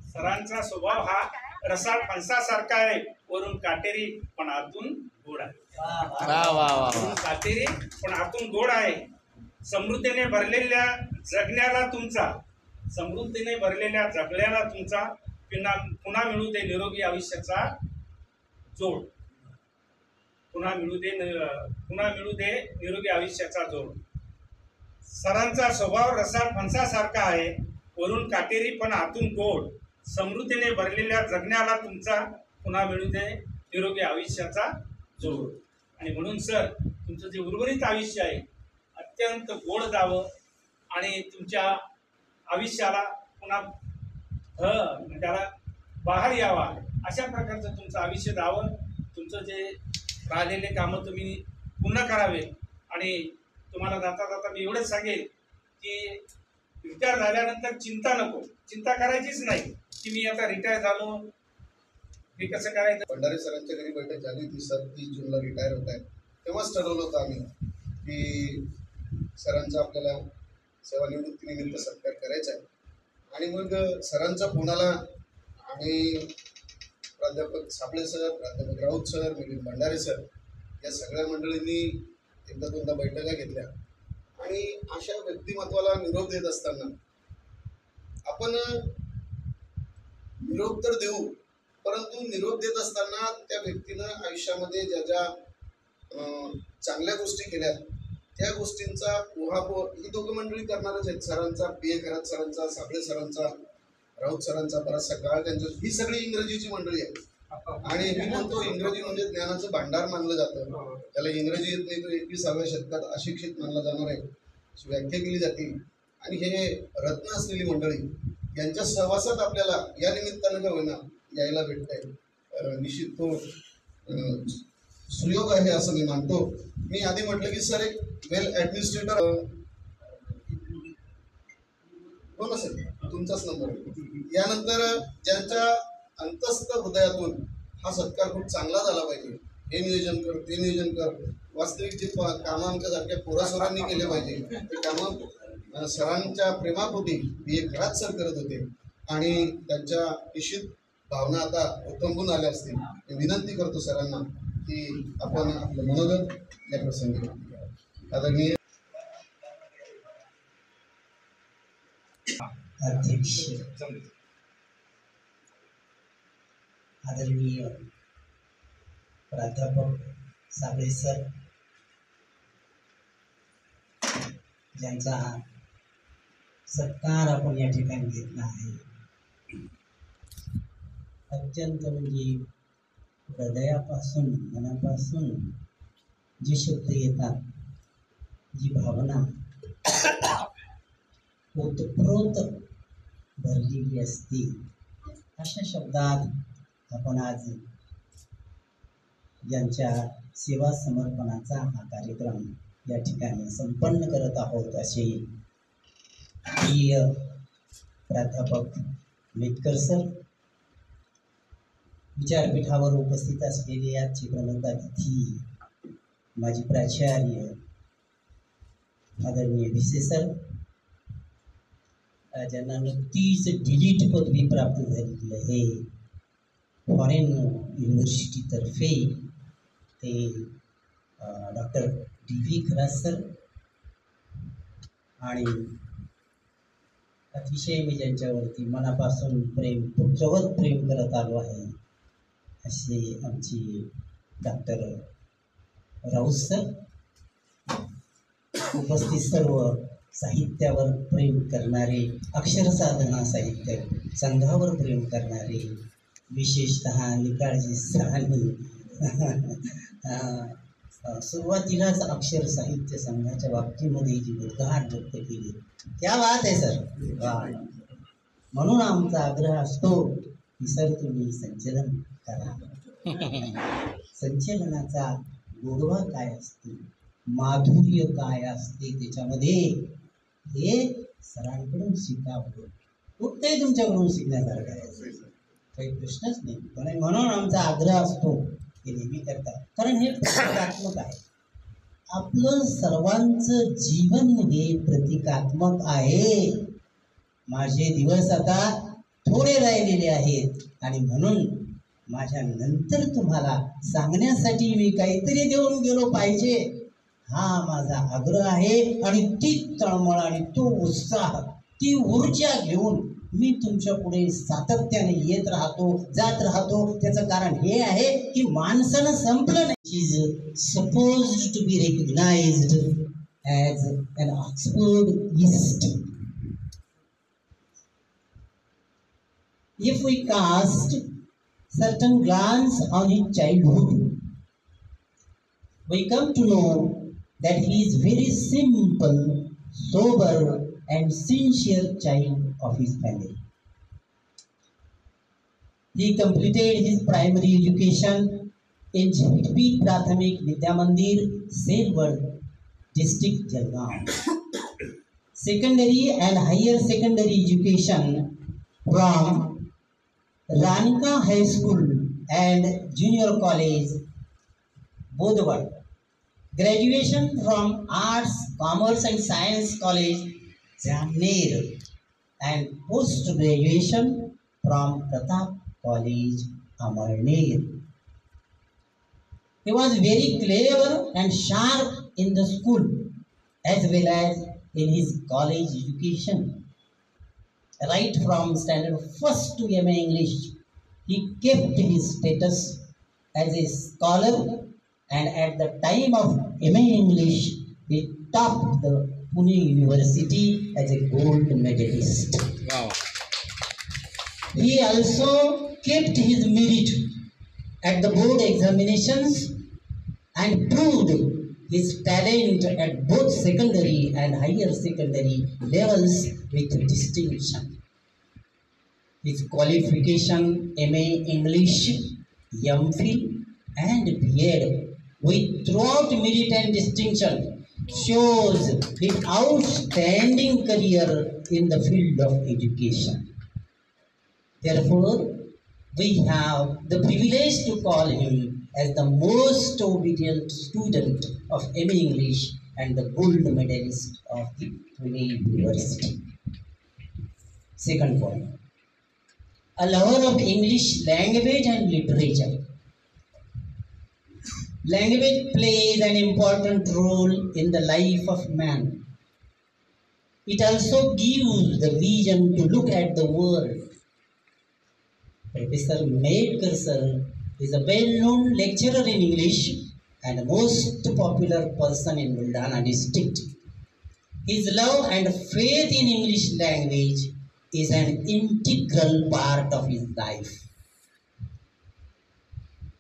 [SPEAKER 6] सरांचा स्वभाव हा रसाळ फणसासारखा आहे, वरून काटेरी पण आतून गोड आहे. वरून काटेरी पण आतून गोड आहे. समृद्धीने भरलेल्या जगण्याला तुमचा, समृद्धीने भरलेल्या जगण्याला तुमचा पुन्हा मिळू दे निरोगी आयुष्याचा जोड.
[SPEAKER 8] पुन्हा मिळू दे निरोगी आयुष्याचा जोड. सरांचा स्वभाव रसाळ फणसासारखा आहे, वरून काटेरी पण आतून गोड. समृद्धीने भरलेल्या जगण्याला तुमचा पुन्हा मिळू दे निरोगी आयुष्याचा जोड. आणि म्हणून सर, तुमचं जे उर्वरित आयुष्य आहे अत्यंत गोड जावं आणि तुमच्या आयुष्याला पुन्हा त्याला बाहेर यावा अशा प्रकारचं तुमचं आयुष्य जावं. तुमचं जे राहिलेले कामं तुम्ही पूर्ण करावे. आणि तुम्हाला जाता जाता मी एवढंच सांगेल की रिटायर झाल्यानंतर चिंता नको, चिंता करायचीच नाही की मी आता रिटायर झालो, हे कसं करायचं.
[SPEAKER 1] भंडारे सरांच्या घरी बैठक झाली होती सर, 30 जूनला रिटायर होत आहेत. तेव्हाच ठरवलं होतं आम्ही की सरांचा आपल्याला सेवानिवृत्तीनिमित्त सत्कार करायचा आहे. आणि मग सरांचा फोन आला आणि प्राध्यापक साबळे सर, प्राध्यापक राऊत सर, मिलिंद भंडारे सर या सगळ्या मंडळींनी एकदा दोनदा बैठका घेतल्या. आणि अशा व्यक्तिमत्वाला निरोप देत असताना आपण निरोप तर देऊ, परंतु निरोप देत असताना त्या व्यक्तीनं आयुष्यामध्ये ज्या ज्या चांगल्या गोष्टी केल्या त्या गोष्टींचा उहापोह ही दोघं मंडळी करणारच आहेत. सरांचा PA खरात सरांचा, साबळे सरांचा, राऊत सरांचा बराचसा काळ त्यांच्या, ही सगळी इंग्रजीची मंडळी आहे. आणि मी म्हणतो इंग्रजी म्हणजे ज्ञानाचं भांडार मानलं जातं. त्याला इंग्रजी येत नाही तर 21व्या शतकात अशिक्षित मानला जाणार आहे अशी व्याख्या केली जाते. आणि हे रत्न असलेली मंडळी यांच्या सहवासात आपल्याला या निमित्तानं का होईना यायला भेटतंय. निश्चित तो सुयोग आहे असं मी मानतो. मी आधी म्हटलं की सर एक वेल ॲडमिनिस्ट्रेटर हो ना सर, तुमचाच नंबर. यानंतर ज्यांच्या अंतस्थ हृदयातून हा सत्कार खूप चांगला झाला पाहिजे, हे नियोजन कर, ते नियोजन कर, वास्तविक जे कामं आमच्यासारख्या पोरासरांनी केले पाहिजे ते कामं सरांच्या प्रेमापोटी PA खरात सर करत होते. आणि त्यांच्या निश्चित भावना आता उतंबून आल्या असतील. मी विनंती करतो सरांना की आपण आपलं मनोगत या प्रसंगी आदरणीय
[SPEAKER 9] अध्यक्ष, आदरणीय प्राध्यापक साबळे सर, ज्यांचा सत्कार आपण या ठिकाणी घेतला आहे, अत्यंत म्हणजे हृदयापासून मनापासून जे शब्द येतात, जी भावना ओतप्रोत भरलेली असते, अशा शब्दात आपण आज ज्यांच्या सेवा समर्पणाचा हा कार्यक्रम या ठिकाणी संपन्न करत आहोत असे प्रिय प्राध्यापक मेतकर सर, विचारपीठावर उपस्थित असलेले आजचे प्रमुख अतिथी माजी प्राचार्य आदरणीय भिसे सर, ज्यांना नुकतीच डिलीट पदवी प्राप्त झालेली आहे फॉरेन युनिव्हर्सिटीतर्फे, ते डॉक्टर DV खरात सर, आणि अतिशय मी ज्यांच्यावरती मनापासून पुत्रवत प्रेम करत आलो आहे असे आमचे डॉक्टर राऊत सर, उपस्थित सर्व साहित्यावर प्रेम करणारे, अक्षरसाधना साहित्य संघावर प्रेम करणारे, विशेषतः निकाळजी सरांनी सुरुवातीलाच अक्षर साहित्य संघाच्या बाबतीमध्ये जी उद्गार व्यक्त केली, क्या बात आहे सर. म्हणून आमचा आग्रह असतो की सर तुम्ही संचलन करा. संचलनाचा गोडवा काय असतो, माधुर्य काय असते त्याच्यामध्ये, हे सरांकडून शिकावं. खूप काही तुमच्याकडून शिकण्यासारखं आहे, काही प्रश्नच नाही. म्हणून आमचा आग्रह असतो हे नेहमी करतात, कारण हे प्रतिकात्मक आहे. आपलं सर्वांचं जीवन हे प्रतिकात्मक आहे. माझे दिवस आता थोडे राहिलेले आहेत आणि म्हणून माझ्या नंतर तुम्हाला सांगण्यासाठी मी काहीतरी देऊन गेलो पाहिजे, हा माझा आग्रह आहे. आणि ती तळमळ आणि तो उत्साह, ती ऊर्जा घेऊन मी तुमच्या पुढे सातत्याने येत राहतो, जात राहतो. त्याचं कारण हे आहे की माणसानं संपलं नाही. Is suppose to be recognised as an Oxford east. If we cast certain glance on his childhood, we come to know that he is very simple, sober, and sincere child of his family. He completed his primary education in JP Prathamik Vidya Mandir, Selwar, District Jalgaon. Secondary and higher secondary education from Ranika High School and Junior College, Bodhwar. Graduation from Arts, Commerce and Science College, Jamner. And post-graduation from Pratap College, Amarner. He was very clever and sharp in the school as well as in his college education. Right from standard 1st to MA English, he kept his status as a scholar, and at the time of MA English, he topped the Pune University as a gold medalist.
[SPEAKER 2] Wow.
[SPEAKER 9] He also kept his merit at the board examinations and proved his talent at both secondary and higher secondary levels with distinction. His qualification MA English, MPhil and B.Ed with throughout merit and distinction shows his outstanding career in the field of education. Therefore, we have the privilege to call him as the most obedient student of MA English and the gold medalist of the Pune University. Second point, a lover of English language and literature. Language plays an important role in the life of man. It also gives the vision to look at the world. Professor Medkar sir is a well-known lecturer in English and most popular person in Buldana district. His love and faith in English language is an integral part of his life.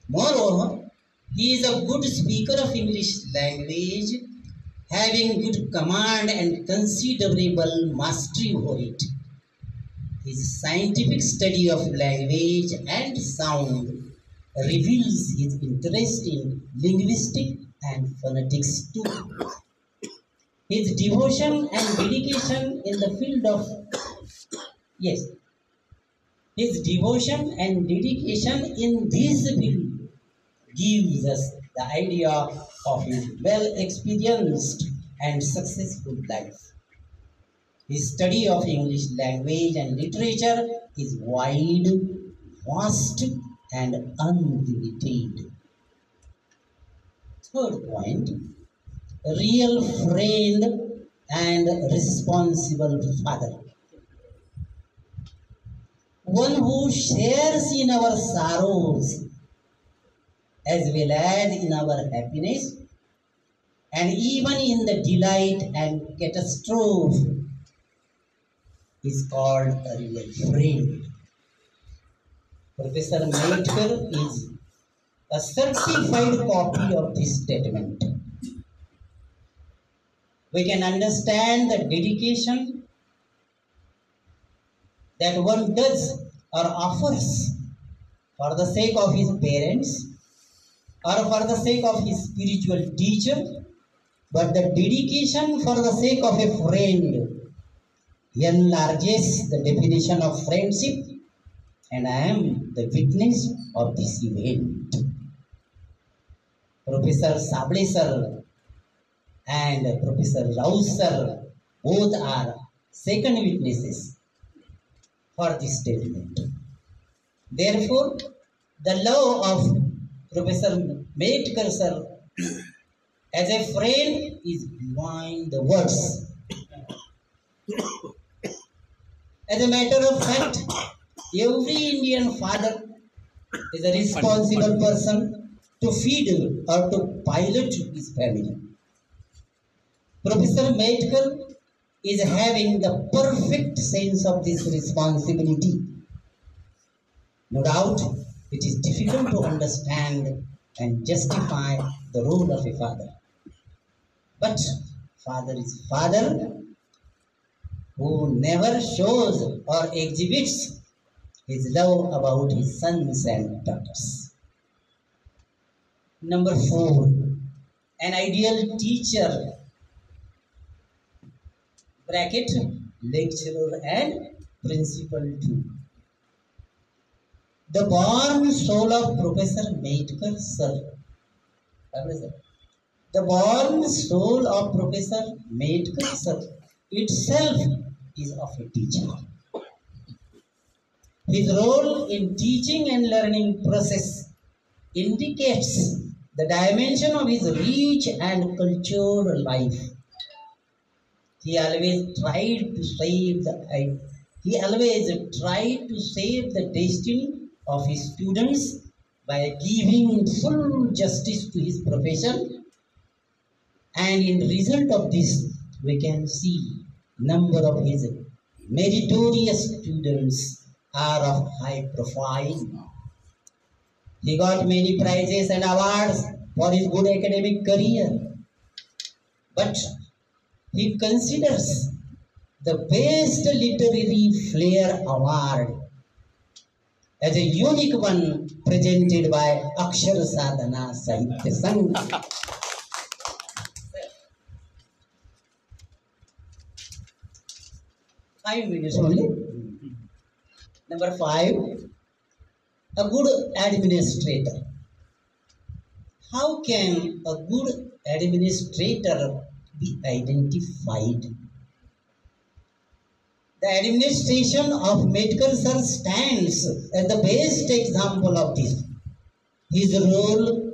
[SPEAKER 9] Moreover, he is a good speaker of English language, having good command and considerable mastery over it. His scientific study of language and sound reveals his interest in linguistics and phonetics too. His devotion and dedication in the field of his devotion and dedication in this field gives us the idea of his well-experienced and successful life. His study of English language and literature is wide, vast, and unlimited. Third point, a real friend and responsible father. One who shares in our sorrows as well as in our happiness, and even in the delight and catastrophe, is called a real friend. Professor Medkar is a certified copy of this statement. We can understand the dedication that one does or offers for the sake of his parents or for the sake of his spiritual teacher, but the dedication for the sake of a friend enlarges the definition of friendship, and I am the witness of this event. Professor Sable sir and Professor Rao sir both are second witnesses for this statement. Therefore, the love of Professor Medkar sir as a friend is beyond the words. As a matter of fact, every Indian father is a responsible person to feed or to pilot his family. Professor Medkar is having the perfect sense of this responsibility. No doubt, it is difficult to understand and justify the role of a father. But father is father who never shows or exhibits his love about his sons and daughters. Number 4, an ideal teacher, bracket, lecturer and principal too. The born soul of Professor Medkar, sir. The born soul of Professor Medkar, sir, itself is of a teacher. His role in teaching and learning process indicates the dimension of his rich and cultured life. He always tried to save the destiny of his students by giving full justice to his profession, and in result of this we can see number of his meritorious students are of high profile. He got many prizes and awards for his good academic career, but he considers the Best Literary Flair Award as a unique one presented by Akshar Sadhana Sahitya Sangh. 5 minutes only. Number 5, a good administrator. How can a good administrator be identified? The administration of Medkar sir stands as the best example of this. His role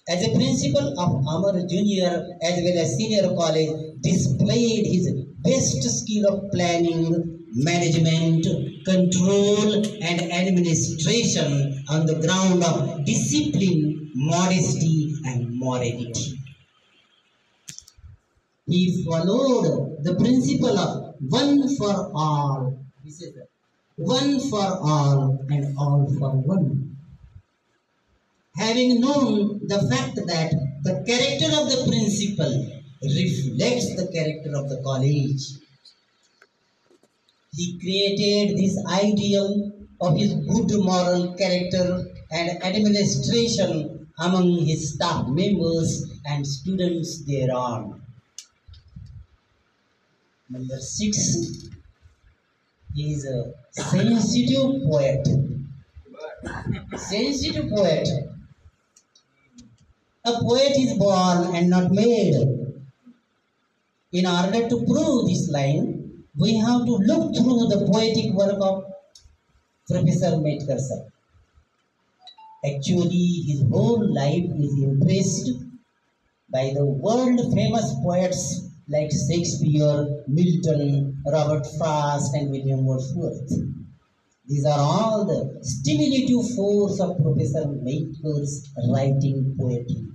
[SPEAKER 9] as a principal of Amar Junior as well as Senior College displayed his best skill of planning, management, control and administration on the ground of discipline, modesty and morality. He followed the principle of one for all. He says that one for all and all for one. Having known the fact that the character of the principal reflects the character of the college, he created this ideal of his good moral character and administration among his staff members and students thereon. Number 6, he is a sensitive poet. Sensitive poet. A poet is born and not made. In order to prove this line, we have to look through the poetic work of Professor Medkar sir. Actually, his whole life is impressed by the world-famous poets like Shakespeare, Milton, Robert Frost and William Wordsworth. These are all the stimulative force of Professor Medkar's writing poetry.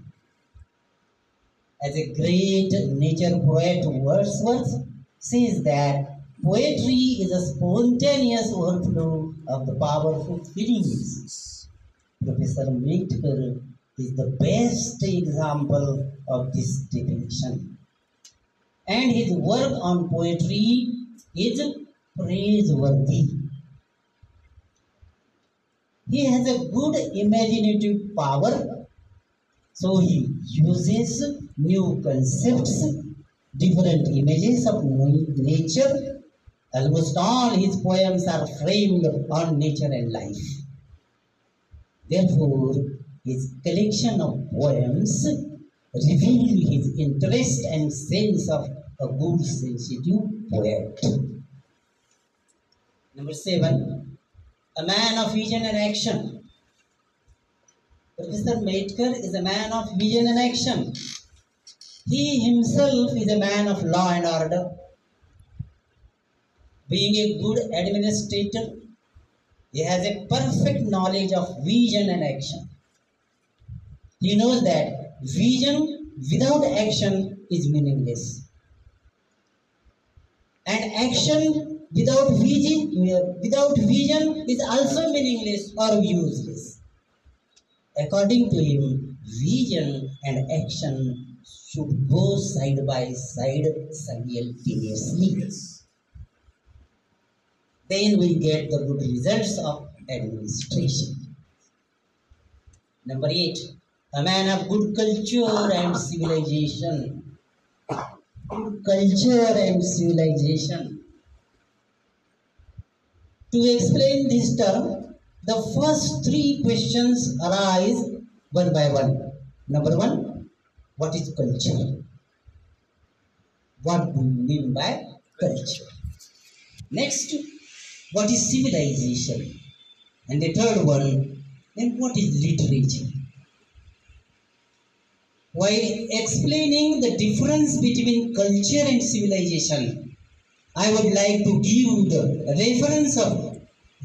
[SPEAKER 9] As a great nature poet, Wordsworth says that poetry is a spontaneous overflow of the powerful feelings. Professor Medkar is the best example of this definition. And his work on poetry is praiseworthy. He has a good imaginative power, so he uses new concepts, different images of nature. Almost all his poems are framed on nature and life. Therefore, his collection of poems reveal his interest and sense of a good sensitive poet. Number 7, a man of vision and action. Professor Medkar is a man of vision and action. He himself is a man of law and order. being a good administrator, he has a perfect knowledge of vision and action. He knows that vision without action is meaningless. And action without vision is also meaningless or useless. According to him, vision and action should go side by side simultaneously. Then we get the good results of administration. Number 8, a man of good culture and civilization. Good culture and civilization. To explain this term, the first 3 questions arise one by one. Number 1, what is culture? What do you mean by culture? Next, what is civilization? And the third one, then what is literature? While explaining the difference between culture and civilization, I would like to give the reference of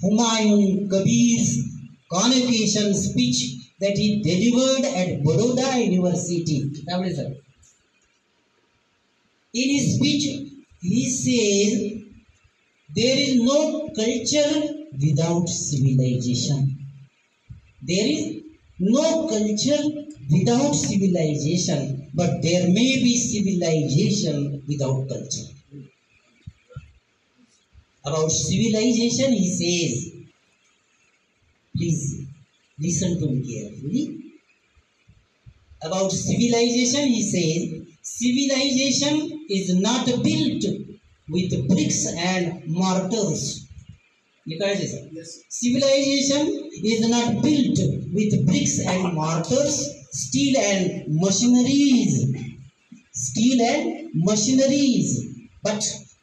[SPEAKER 9] Humayun Kabir's convocation speech that he delivered at Baroda University. In his speech, he says, there is no culture without civilization. There is no culture without civilization, but there may be civilization without culture. About civilization, he says, please listen to me carefully. About civilization, he says, civilization is not built with bricks and mortars. Civilization is not built with bricks and mortars, steel and machineries, but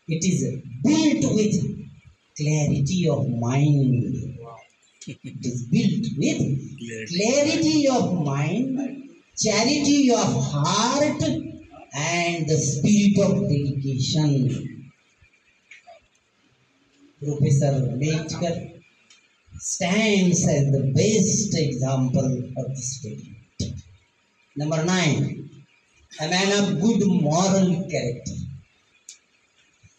[SPEAKER 9] it is built with clarity of mind. It is built with clarity of mind, charity of heart, and the spirit of dedication. Professor Metkar stands as the best example of this statement. Number 9, a man of good moral character.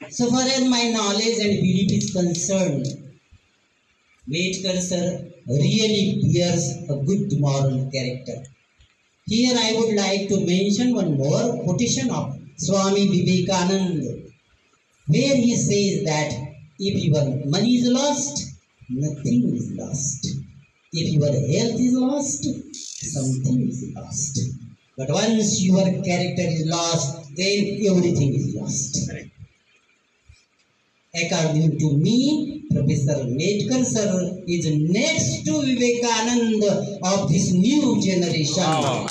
[SPEAKER 9] So far as my knowledge and belief is concerned, Metkar sir really bears a good moral character. Here I would like to mention one more quotation of Swami Vivekananda, where he says that if your money is lost, nothing is lost. If your health is lost, something is lost. But once your character is lost, then everything is lost. According to me, Professor Metkar sir is next to Vivekananda of this new generation.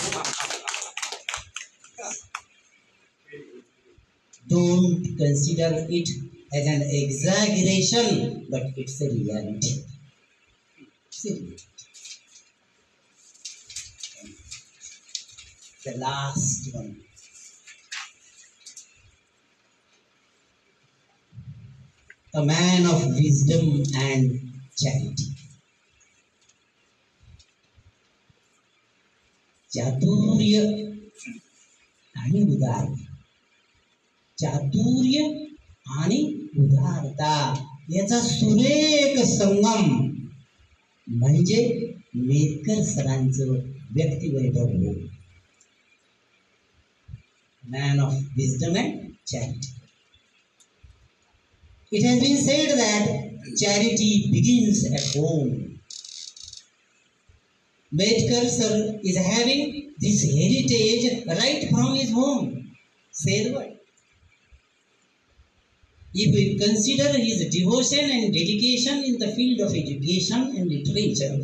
[SPEAKER 9] Don't consider it as an exaggeration, but it's a reality. The last one. A man of wisdom and charity. चातुर्य आणि उदारता. चातुर्य आणि उदारता याचा सुरेख संगम म्हणजे मेतकर सरांचं व्यक्तिवैभव. Man of wisdom and charity. It has been said that charity begins at home. Metkar sir is having this heritage right from his home. Say the word. If we consider his devotion and dedication in the field of education and literature,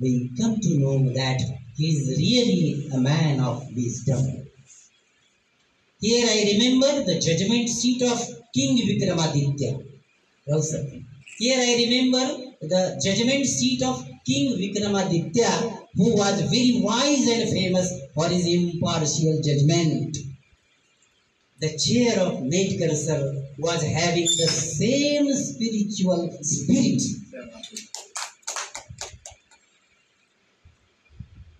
[SPEAKER 9] we come to know that he is really a man of wisdom. Here I remember the judgment seat of King Vikramaditya. Here I remember the judgment seat of King Vikramaditya, who was very wise and famous for his impartial judgment. the chair of Nedkar sir was having the same spiritual spirit.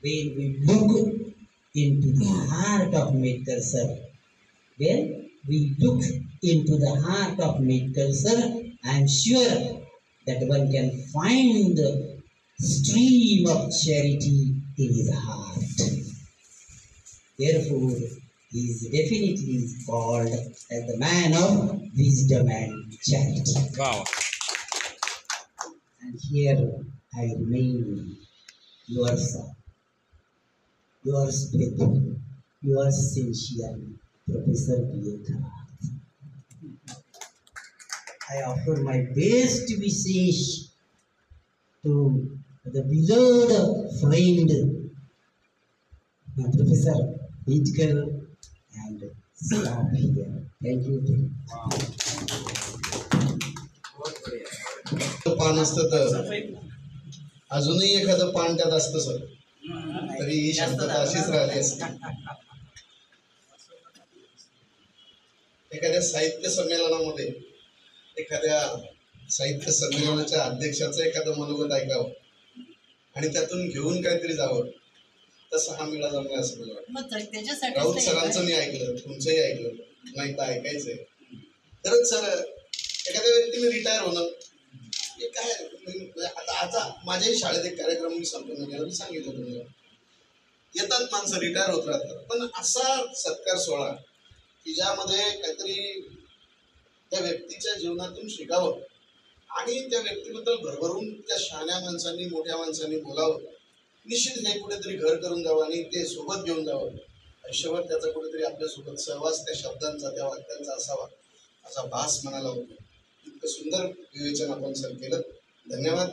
[SPEAKER 9] When we look into the heart of Nedkar sir, when we look into the heart of Nedkar sir, I am sure that one can find the stream of charity in his heart. Therefore, he is definitely called as the man of wisdom and charity.
[SPEAKER 2] Wow.
[SPEAKER 9] And here I remain your son, yours faithful, yours sincere, Professor B.A. Kharath. I offer my best wishes to the beloved friend, Professor Nedkar and staff here. Thank you.
[SPEAKER 1] पान असतं तर अजूनही एखादं पान त्यात असतं सर, तरी ही शांतता अशीच राहिली असते. एखाद्या साहित्य संमेलनामध्ये एखाद्या साहित्य संमेलनाच्या अध्यक्षाचं एखादं मनोगत ऐकावं आणि त्यातून घेऊन काहीतरी जावं, तसं हा मेळा जमला असं मला वाटतं. राऊत सरांचं मी ऐकलं, तुमचंही ऐकलं, नाही तर ऐकायचंय. तरच सर, एखाद्या व्यक्तीने रिटायर होणं हे काय, आता माझ्याही शाळेत एक कार्यक्रम मी संपन्न केला, मी सांगितलं तुम्हाला. येतात माणसं, रिटायर होत राहतात, पण असा सत्कार सोहळा की ज्यामध्ये काहीतरी त्या व्यक्तीच्या जीवनातून शिकावं आणि त्या व्यक्तीबद्दल भरभरून त्या शहाण्या माणसांनी, मोठ्या माणसांनी बोलावं. निश्चित हे कुठेतरी घर करून जावं आणि ते सोबत घेऊन जावं. आयुष्यभर त्याचा कुठेतरी आपल्यासोबत सहवास त्या शब्दांचा, त्या वाक्यांचा असावा, असा भास मनाला होतो. इतकं सुंदर विवेचन आपण सर केलं, धन्यवाद.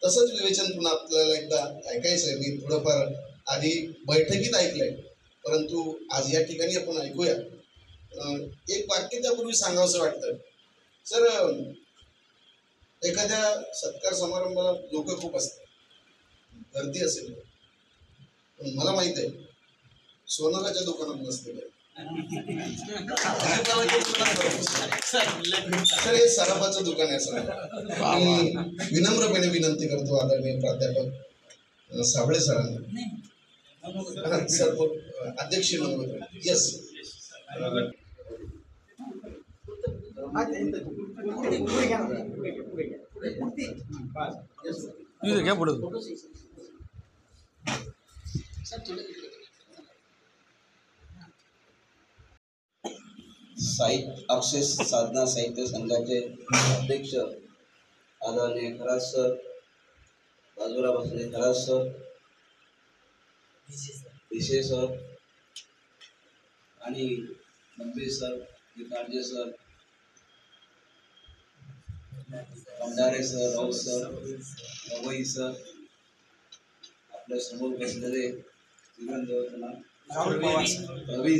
[SPEAKER 1] तसंच विवेचन पुन्हा आपल्याला एकदा ऐकायचं आहे. मी थोडंफार आधी बैठकीत ऐकलंय, परंतु आज या ठिकाणी आपण ऐकूया. एक वाक्य त्यापूर्वी सांगावंसं वाटतं सर. एखाद्या सत्कार समारंभाला लोक खूप असतात, गर्दी असेल, पण मला माहित आहे सोनाराच्या दुकानात नसते. सर हे सराफाचं दुकान आहे सर. मी विनम्रपणे विनंती करतो आदरणीय प्राध्यापक साबळे सरांना, सर अध्यक्ष यस.
[SPEAKER 2] क्या पुढे
[SPEAKER 10] साहित्य अक्षय साधना साहित्य संघाचे अध्यक्ष आदरणीय खरात सर, बाजूला बसले खरात सर, विशेष सर आणि Gambhir sir, Kande sir, Bhandare sir, Raut sir, Gavai sir, आपल्या समोर बसलेले प्रवीण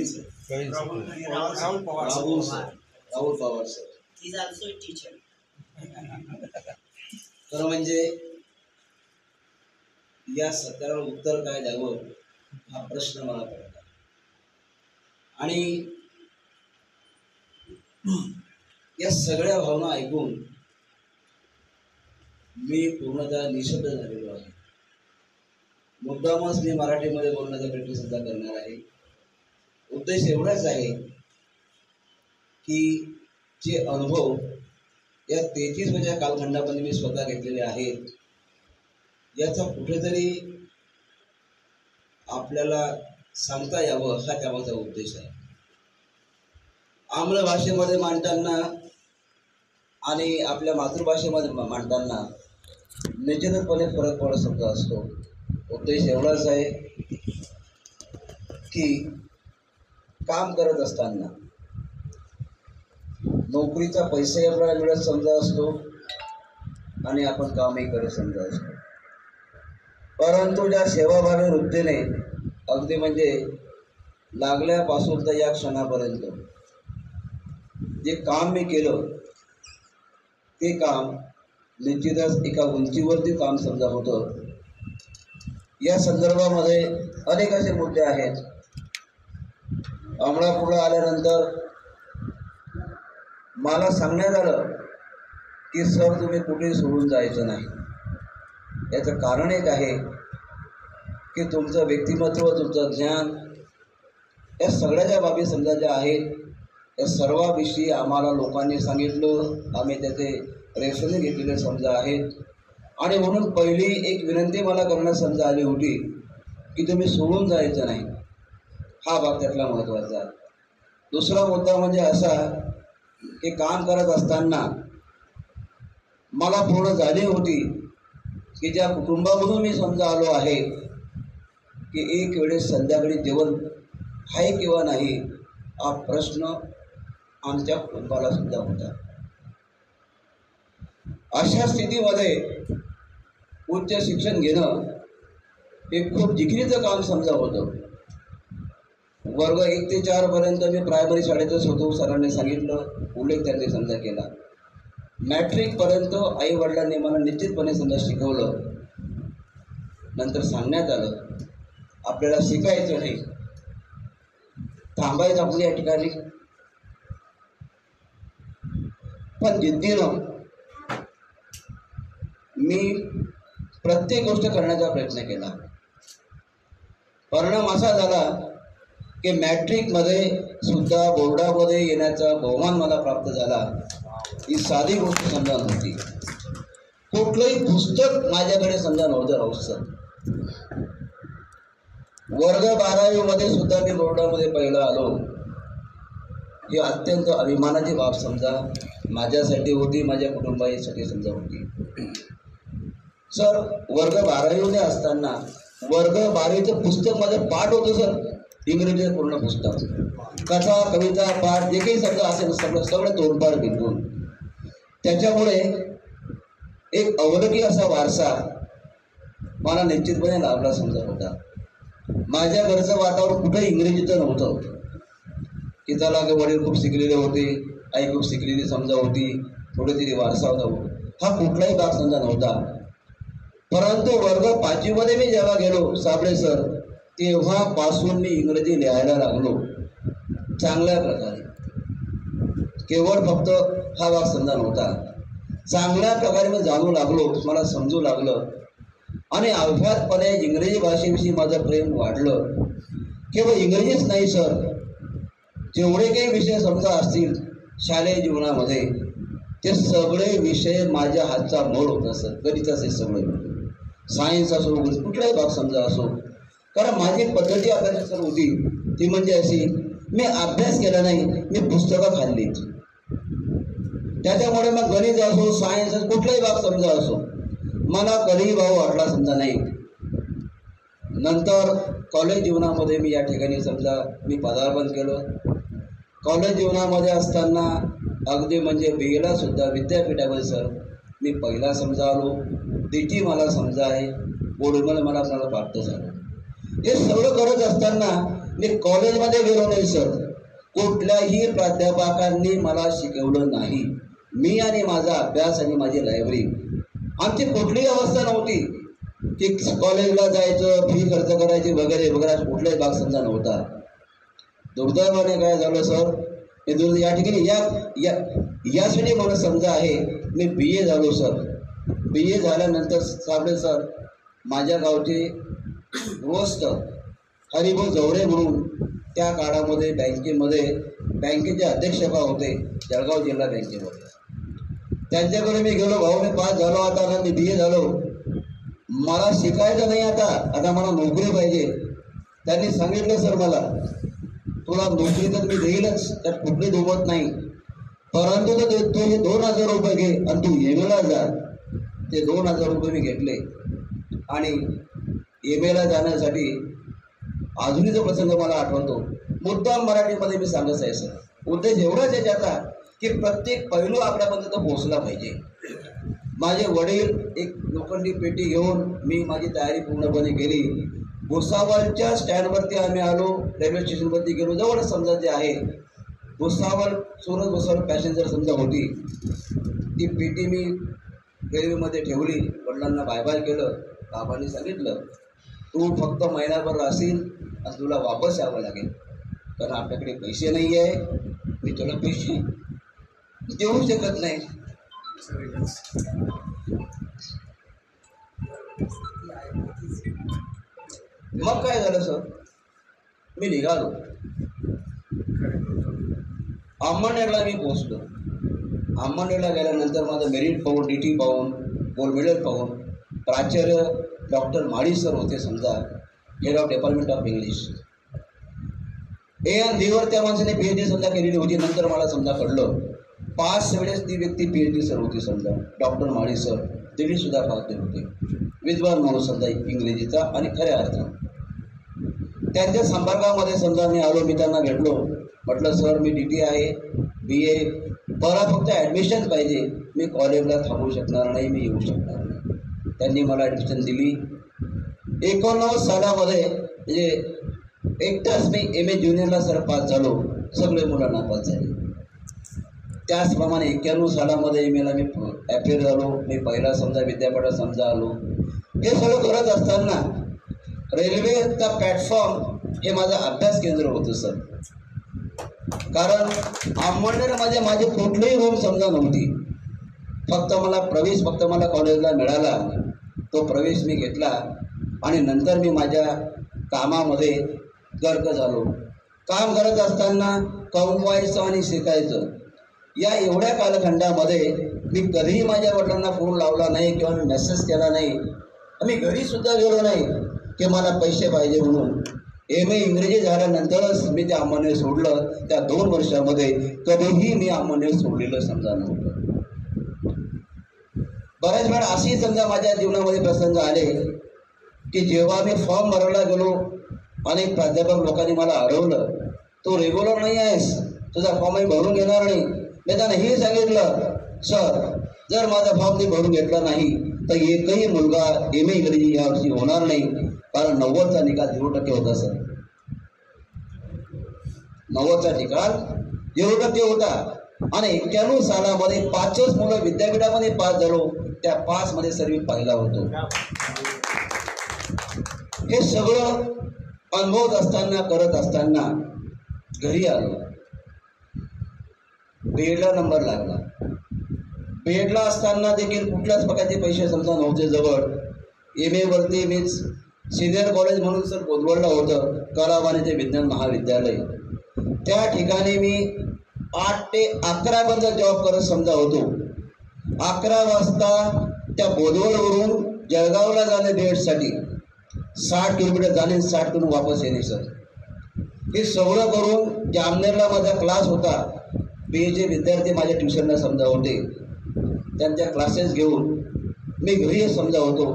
[SPEAKER 10] सर, राहुल पवार सर. तर म्हणजे या सत्कारावर उत्तर काय द्यावं हा प्रश्न मला पडला. आणि या सगळ्या भावना ऐकून मी पूर्णतः निशब्द झालेलो आहे. मुद्दामच मी मराठीमध्ये बोलण्याचा प्रयत्न सुद्धा करणार आहे. उद्देश एवढाच आहे की जे अनुभव या 33 वर्षाच्या कालखंडामध्ये मी स्वतः घेतलेले आहेत, याचा कुठेतरी आपल्याला सांगता यावं हा त्यामागचा उद्देश आहे. आम्ल भाषेमध्ये मांडताना आणि आपल्या मातृभाषेमध्ये मांडताना निश्चितपणे फरक पडत सुद्धा असतो. उद्देश एवढाच आहे की काम करत असताना नोकरीचा पैसाही आपल्याला मिळत समजा असतो आणि आपण कामही करत समजा असतो, परंतु ज्या सेवाभावी वृत्तीने अगदी म्हणजे लागल्यापासून तर या क्षणापर्यंत जे काम मी केलं ते काम निश्चितच एका उंचीवरती काम समजा होतं. या संदर्भामध्ये अनेक असे मुद्दे आहेत. अमळापूरला आल्यानंतर मला सांगण्यात आलं की सर तुम्ही कुठेही सोडून जायचं नाही. याचं कारण एक आहे की तुमचं व्यक्तिमत्व, तुमचं ज्ञान, या सगळ्या ज्या बाबी समजा ज्या आहेत या सर्वाविषयी आम्हाला लोकांनी सांगितलं, आम्ही त्याचे रेफरन्स घेतलेले समजा आहेत. आणि म्हणून पहिली एक विनंती मला करण्यात समजा आली होती की तुम्ही सोडून जायचं नाही. हा भाग त्यातला महत्त्वाचा. दुसरा मुद्दा म्हणजे असा की काम करत असताना मला पूर्ण जाणीव होती की ज्या कुटुंबामधून मी समजा आलो आहे की एक वेळेस संध्याकाळी जेवण आहे किंवा नाही हा प्रश्न आमच्या कुटुंबाला सुद्धा होता. अशा स्थितीमध्ये उच्च शिक्षण घेणं हे खूप जिकिरीचं काम समजा होतं. वर्ग 1 ते 4 पर्यंत मी प्रायमरी शाळेतच होतो, सरांनी सांगितलं, उल्लेख त्यांनी समजा केला. मॅट्रिकपर्यंत आई वडिलांनी मला निश्चितपणे समजा शिकवलं. नंतर सांगण्यात आलं आपल्याला शिकायचं नाही, थांबायचं आपल्या या ठिकाणी. पण जिद्दीनं मी प्रत्येक गोष्ट करण्याचा प्रयत्न केला. परिणाम असा झाला की मॅट्रिकमध्ये सुद्धा बोर्डामध्ये येण्याचा बहुमान मला प्राप्त झाला. ही साधी गोष्ट समजा नव्हती. कुठलंही पुस्तक माझ्याकडे समजा नव्हतं राऊसर. वर्ग 12वीमध्ये सुद्धा मी बोर्डामध्ये पहिला आलो. ही अत्यंत अभिमानाची बाब समजा माझ्यासाठी होती, माझ्या कुटुंबासाठी समजा होती. सर वर्ग 12वीमध्ये असताना वर्ग 12वीचं पुस्तक माझं पाठ होतं सर, इंग्रजीचं पूर्ण पुस्तक, कथा कविता पाठ जे काही समजा असेल सगळं तोंडपाठ बिलकुल. त्याच्यामुळे एक अवलौकिक असा वारसा मला निश्चितपणे लाभला समजा होता. माझ्या घरचं वातावरण कुठं इंग्रजीचं नव्हतं की त्याला वडील खूप शिकलेले होते, आई खूप शिकलेली समजा होती, थोडी तरी वारसा होता, हा कुठलाही भाग समजा नव्हता. परंतु वर्ग 5वीमध्ये मी जेव्हा गेलो साबळे सर, तेव्हापासून मी इंग्रजी लिहायला लागलो चांगल्या प्रकारे. केवळ फक्त हा भाग समजा नव्हता, चांगल्या प्रकारे मी जाणू लागलो, मला समजू लागलं. आणि अव्याहतपणे इंग्रजी भाषेविषयी माझं प्रेम वाढलं. केवळ इंग्रजीच नाही सर, जेवढे काही विषय समजा असतील शालेय जीवनामध्ये ते सगळे विषय माझ्या हातचा मोड होता सर. गणिताचे सगळे, सायन्स असो, कुठलाही भाग समजा असो. कारण माझी पद्धती अभ्यास सर होती ती म्हणजे अशी, मी अभ्यास केला नाही, मी पुस्तकं खाल्लीत. त्याच्यामुळे मग गणित असो, सायन्स असो, कुठलाही भाग समजा असो मला कधीही भाव वाटला समजा नाही. नंतर कॉलेज जीवनामध्ये मी या ठिकाणी समजा मी पदार्पण केलं. कॉलेज जीवनामध्ये असताना अगदी म्हणजे BAला सुद्धा विद्यापीठामध्ये सर मी पहिला समजा आलो. DT मला समजा आहे, बोर्डमध्ये मला प्राप्त झालं. हे सगळं करत असताना मी कॉलेजमध्ये गेलो नाही सर. कुठल्याही प्राध्यापकांनी मला शिकवलं नाही. मी आणि माझा अभ्यास आणि माझी लायब्ररी, आमची कुठलीही अवस्था नव्हती की कॉलेजला जायचं, फी खर्च करायची वगैरे वगैरे, कुठलाही भाग समजा नव्हता. दुर्दैवाने काय झालं सर, हे या ठिकाणी यासाठी मला समजा आहे मी BA झालो सर. BA झाल्यानंतर साबळे सर माझ्या गावचे गृहस्थ हरिभाऊ जवळे म्हणून त्या काळामध्ये बँकेचे अध्यक्षपा होते जळगाव जिल्हा बँकेमध्ये. त्यांच्याकडे मी गेलो, भाऊ मी पास झालो, आता मी BA झालो, मला शिकायचं नाही, आता मला नोकरी पाहिजे. त्यांनी सांगितलं सर मला तुला नोकरी तर मी देईलच, त्यात कुठली दुमत नाही, परंतु तू हे 2000 रुपये घे आणि तू MAला जा. ते 2000 रुपये मी घेतले आणि MAला जाण्यासाठी अजूनही प्रसंग मला आठवतो. मुद्दाम मराठीमध्ये मी सांगत आहे सर. उद्देश एवढाच आहे त्याचा की प्रत्येक पैलू आपल्यापर्यंत पोहोचला पाहिजे. माझे वडील एक लोखंडी पेटी घेऊन मी माझी तयारी पूर्णपणे केली. भुसावळच्या स्टँडवरती आम्ही आलो, रेल्वे स्टेशनवरती गेलो. जवळ समजा जे आहे भुसावळ भुसावळ पॅसेंजर समजा होती. ती पेटी मी रेल्वेमध्ये ठेवली, वडिलांना बाय बाय केलं. बाबांनी सांगितलं तू फक्त महिनाभर राहशील आणि तुला वापस यावं लागेल, कारण आपल्याकडे पैसे नाही आहे. मी तुला पैसे देऊ शकत नाही. मग काय झालं सर, मी निघालो. अहमदनगरला मी पोहोचलो. अहमदनगरला गेल्यानंतर माझं मेरिट पाहून, DT पाहून, गोल्ड मेडल पाहून प्राचार्य डॉक्टर माळी सर होते समजा, head of department of English. एन देवर त्या माणसाने PhD समजा केलेली होती. नंतर मला समजा कळलं 5 वेळेस ती व्यक्ती PhD सर होती समजा, डॉक्टर माळी सर. दिल्ली सुद्धा पाहते होते, विद्वान माणूस समजा इंग्रजीचा आणि खऱ्या अर्थानं. त्यांच्या संपर्कामध्ये समजा मी आलो, मी त्यांना भेटलो. म्हटलं सर मी DT आहे, BA, मला फक्त ॲडमिशन पाहिजे, मी कॉलेजला थांबू शकणार नाही, मी येऊ शकणार नाही. त्यांनी मला ॲडमिशन दिली. 89 सालामध्ये म्हणजे एकटाच मी MA ज्युनियरला सर पास झालो, सगळे मुलं नापास झाले. त्याचप्रमाणे 91 सालामध्ये MAला मी FA झालो. मी पहिला समजा विद्यापीठात समजा आलो. हे सगळं करत असताना रेल्वेचा प्लॅटफॉर्म हे माझं अभ्यास केंद्र होतं सर. कारण अहमदनगरमध्ये माझे कुठलेही रूम समजा नव्हती. फक्त मला कॉलेजला मिळाला, तो प्रवेश मी घेतला आणि नंतर मी माझ्या कामामध्ये गर्क झालो. काम करत असताना कमवायचं आणि शिकायचं, या एवढ्या कालखंडामध्ये मी कधीही माझ्या वडिलांना फोन लावला नाही किंवा मी मेसेज केला नाही. मी घरीसुद्धा गेलो नाही की मला पैसे पाहिजे म्हणून. MA इंग्रजी झाल्यानंतरच मी ते अहमदनगर सोडलं. त्या 2 वर्षामध्ये कधीही मी अहमदनगर सोडलेलं समजा नव्हतं. बऱ्याच वेळा अशी समजा माझ्या जीवनामध्ये प्रसंग आले की जेव्हा मी फॉर्म भरायला गेलो, अनेक प्राध्यापक लोकांनी मला अडवलं, तू रेग्युलर नाही आहेस, तुझा फॉर्म मी भरून घेणार नाही. मी त्यांना हे सांगितलं, सर जर माझा फॉर्म मी भरून घेतला नाही तर एकही मुलगा MA इंग्रजी यावर्षी होणार नाही. कारण 90चा निकाल 0% होता सर. 90चा निकाल 0% होता. आणि 91 सालामध्ये 5च मुलं विद्यापीठामध्ये पास झालो. त्या 5 मध्ये सर मी पहिला होतो. हे सगळं अनुभवत असताना, करत असताना घरी आलो. BEdला नंबर लागला. BEdला असताना देखील कुठल्याच प्रकारचे पैसे समजा नव्हते जवळ. MA वरती मीच सिनियर कॉलेज म्हणून सर बोदवडला होतं, कला वाणिज्य विज्ञान महाविद्यालय. त्या ठिकाणी मी 8 ते 11 पर्यंत जॉब करत समजा होतो. 11 वाजता त्या बोदवडवरून जळगावला जाणे BEdसाठी 60 किलोमीटर जाणे, 60 किलोमीटर वापस येणे सर. हे सगळं करून जामनेरला माझा क्लास होता. BAचे विद्यार्थी माझ्या ट्युशनला समजा होते. त्यांच्या क्लासेस घेऊन मी घरी समजा होतो.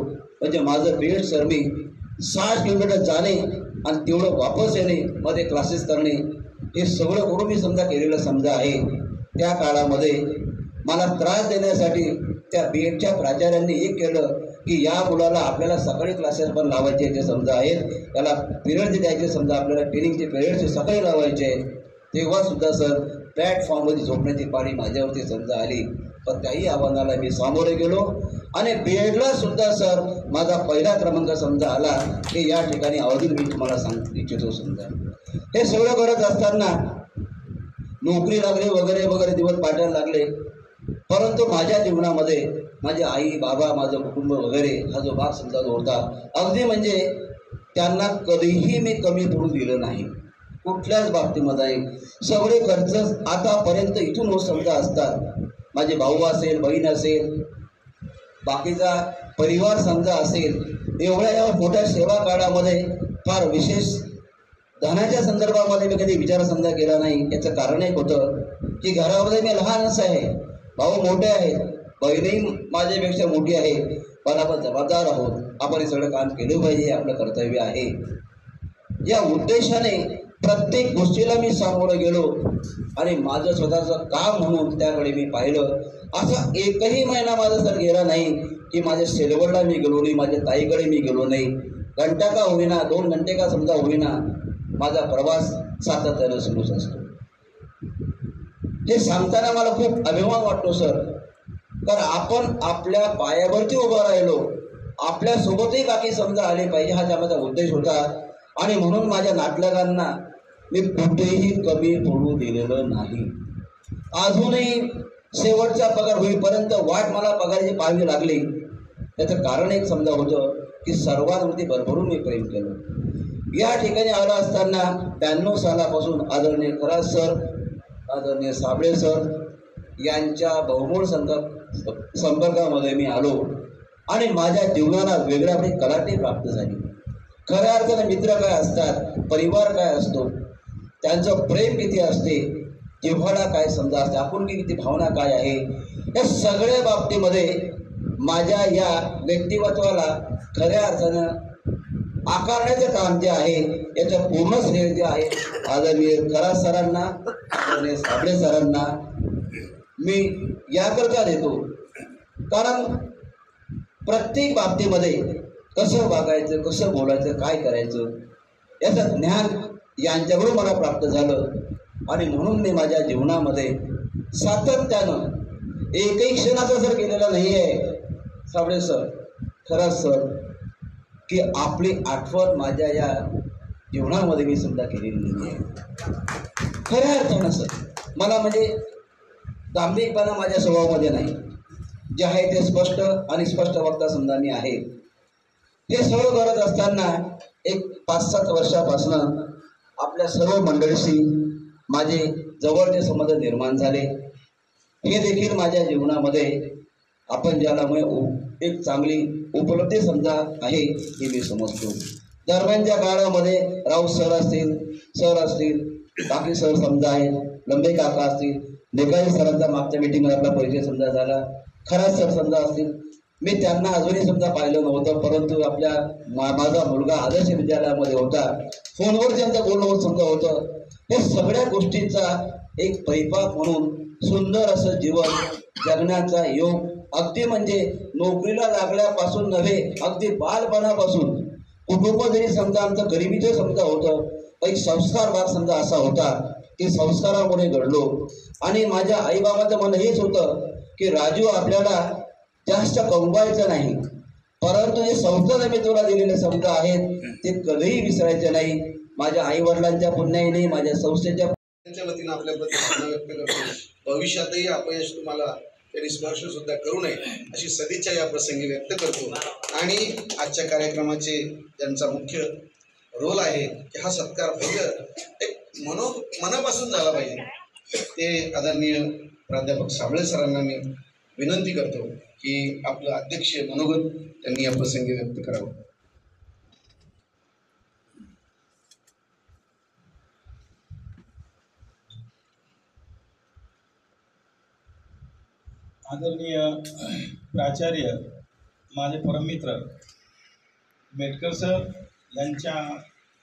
[SPEAKER 10] म्हणजे माझं BEd सर मी 60 किलोमीटर जाणे आणि तेवढं वापस येणे, मध्ये क्लासेस करणे, हे सगळं करून मी समजा केलेलं समजा आहे. त्या काळामध्ये मला त्रास देण्यासाठी त्या BEdच्या प्राचार्यांनी एक केलं की या मुलाला आपल्याला सकाळी क्लासेस पण लावायचे ते समजा आहेत, त्याला पिरियड द्यायचे समजा, आपल्याला ट्रेनिंगचे पिरियडचे सकाळी लावायचे. तेव्हासुद्धा सर प्लॅटफॉर्ममध्ये झोपण्याची पाळी माझ्यावरती समजा आली. पण त्याही आव्हानाला मी सामोरे गेलो आणि BEdला सुद्धा सर माझा पहिला क्रमांक समजा आला. की या ठिकाणी अवधूत मी तुम्हाला सांगू इच्छितो समजा. हे सगळं करत असताना नोकरी लागली वगैरे वगैरे दिवस पाठायला लागले. परंतु माझ्या जीवनामध्ये माझी आई, बाबा, माझं कुटुंब वगैरे हा जो भाग समजा होता, अगदी म्हणजे त्यांना कधीही मी कमी पडू दिलं नाही. कुठल्याच बाबतीमध्ये सगळे खर्च आतापर्यंत इथून होत समजा असतात. माझे भाऊ असेल, बहीण असेल, बाकीचा परिवार समजा असेल, एवढ्या या मोठ्या सेवा काळामध्ये फार विशेष धनाच्या संदर्भामध्ये मी कधी विचार समजा केला नाही. याचं कारण एक होतं की घरामध्ये मी लहानच आहे, भाऊ मोठे आहेत, बहीणही माझ्यापेक्षा मोठी आहे. पण आपण जबाबदार आहोत, आपण हे सगळं काम केलं पाहिजे, आपलं कर्तव्य आहे. या उद्देशाने प्रत्येक गोष्टीला मी सामोरं गेलो आणि माझं स्वतःचं काम म्हणून त्याकडे मी पाहिलं. असा एकही महिना माझा सर गेला नाही की माझ्या सेलवडला मी गेलो नाही, माझ्या ताईकडे मी गेलो नाही. घंटा का होईना, 2 घंटे का समजा होईना, माझा प्रवास सातत्यानं सुरूच असतो. हे सांगताना मला खूप अभिमान वाटतो सर. कारण आपण आपल्या पायावरती उभं राहिलो, आपल्यासोबतही बाकी समजा आले पाहिजे, हा त्याचा उद्देश होता. आणि म्हणून माझ्या नातलगांना मी कुठेही कमी पडू दिलेलं नाही. अजूनही शेवटचा पगार होईपर्यंत वाट मला पगाराची पाहावी लागली. त्याचं कारण एक समजा होतं की सर्वांवरती भरभरून मी प्रेम केलं. या ठिकाणी आलो असताना 92 सालापासून आदरणीय खरात सर, आदरणीय साबळे सर यांच्या बहुमोल संपर्कामध्ये मी आलो आणि माझ्या जीवनाला वेगळ्या कलाटी प्राप्त झाली. खऱ्या अर्थाने मित्र काय असतात, परिवार काय असतो, त्यांचं प्रेम किती असते, जिव्हाळा काय समजा असते, आपुलकी किती, भावना काय आहे, या सगळ्या बाबतीमध्ये माझ्या या व्यक्तिमत्वाला खऱ्या अर्थानं आकारण्याचं काम जे आहे याचं पूर्ण श्रेय जे आहे आदरणीय खरात सरांना, आदरणीय साबळे सरांना मी याकरता देतो. कारण प्रत्येक बाबतीमध्ये कसं वागायचं, कसं बोलायचं, काय करायचं याचं ज्ञान यांच्याकडून मला प्राप्त झालं. आणि म्हणून मी माझ्या जीवनामध्ये सातत्यानं एकही क्षणाचा जर गेलेला नाही आहे साबळे सर, खरात सर, की आपली आठवण माझ्या या जीवनामध्ये मी सुद्धा केलेली नाही आहे. खऱ्या अर्थानं सर मला म्हणजे दांभिकपणा माझ्या स्वभावामध्ये नाही. जे आहे ते स्पष्ट आणि स्पष्ट वक्ता समजा मी आहे. हे सर्व करत असताना एक 5-7 वर्षापासून आपल्या सर्व मंडळीशी माझे जवळचे संबंध निर्माण झाले. हे देखील माझ्या जीवनामध्ये आपण ज्याला एक चांगली उपलब्धी समजा आहे हे मी समजतो. दरम्यानच्या काळामध्ये राऊत सर असतील, बाकी सर समजा आहेत, लंबे काका असतील, नेकाळी सरांचा मागच्या मीटिंगमध्ये आपला परिचय समजा झाला, खरात सर समजा असतील. मी त्यांना अजूनही समजा पाहिलं नव्हतं, परंतु आपल्या माझा मुलगा आदर्श विद्यालयामध्ये होता, फोनवर त्यांचं बोलणं समजा होतं. हे सगळ्या गोष्टींचा एक परिपाक म्हणून सुंदर असं जीवन जगण्याचा योग, अगदी म्हणजे नोकरीला लागल्यापासून नव्हे, अगदी बालपणापासून कुटुंब जरी समजा आमचं गरिबीचं समजा होतं, एक संस्कार भाग समजा असा होता की संस्कारामुळे घडलो. आणि माझ्या आईबाबाचं म्हणणं हेच होतं की राजू आपल्याला जास्त कमवायचं नाही, परंतु जे संस्कार मी तुला दिलेले समजा आहेत ते कधीही विसरायचे नाही. माझ्या आई वडिलांच्या पुण्याईने, माझ्या संस्थेच्या
[SPEAKER 1] वतीनं आपल्याबद्दल भावना व्यक्त करतो. भविष्यातही अपयश तुम्हाला त्यांनी स्पर्श सुद्धा करू नये अशी सदिच्छा या प्रसंगी व्यक्त करतो. आणि आजच्या कार्यक्रमाचे ज्यांचा मुख्य रोल आहे की हा सत्कार फक्त एक मनापासून झाला पाहिजे, ते आदरणीय प्राध्यापक साबळे सरांना मी विनंती करतो की आपलं अध्यक्ष मनोगत त्यांनी या प्रसंगी व्यक्त करावं.
[SPEAKER 6] आदरणीय प्राचार्य, माझे परममित्र मेटकर सर यांच्या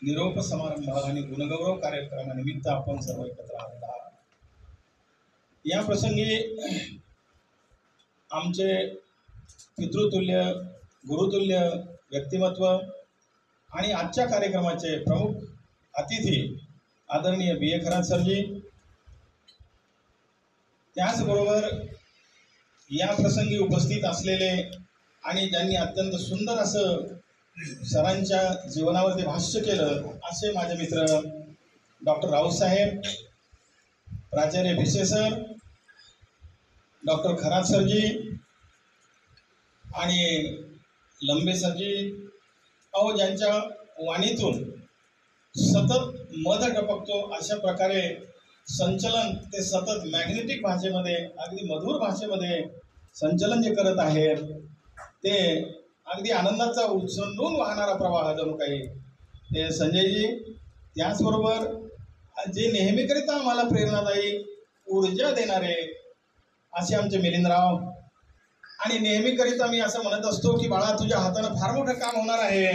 [SPEAKER 6] निरोप समारंभ आणि गुणगौरव कार्यक्रमानिमित्त आपण सर्व एकत्र आलेलो आहोत. या प्रसंगी आमचे पितृतुल्य, गुरुतुल्य व्यक्तिमत्व आणि आजच्या कार्यक्रमाचे प्रमुख अतिथी आदरणीय बी ए खरात सरजी, त्याचबरोबर या प्रसंगी उपस्थित असलेले आणि ज्यांनी अत्यंत सुंदर असं सरांच्या जीवनावरती भाष्य केलं असे माझे मित्र डॉक्टर राऊत साहेब, प्राचार्य भिसे सर, डॉक्टर खरात सरजी आणि लंबे सरजी, ज्यांच्या वाणीतून सतत मध टपकतो अशा प्रकारे संचलन ते सतत मॅग्नेटिक भाषेमध्ये, अगदी मधुर भाषेमध्ये संचलन जे करत आहेत ते अगदी आनंदाचा उचलून वाहणारा प्रवाह जणू काही ते संजयजी. त्याचबरोबर जे नेहमीकरिता आम्हाला प्रेरणादायी ऊर्जा देणारे असे आमचे मिलिंदराव. आणि नेहमीकरिता मी असं म्हणत असतो की बाळा तुझ्या हातानं फार मोठं काम होणार आहे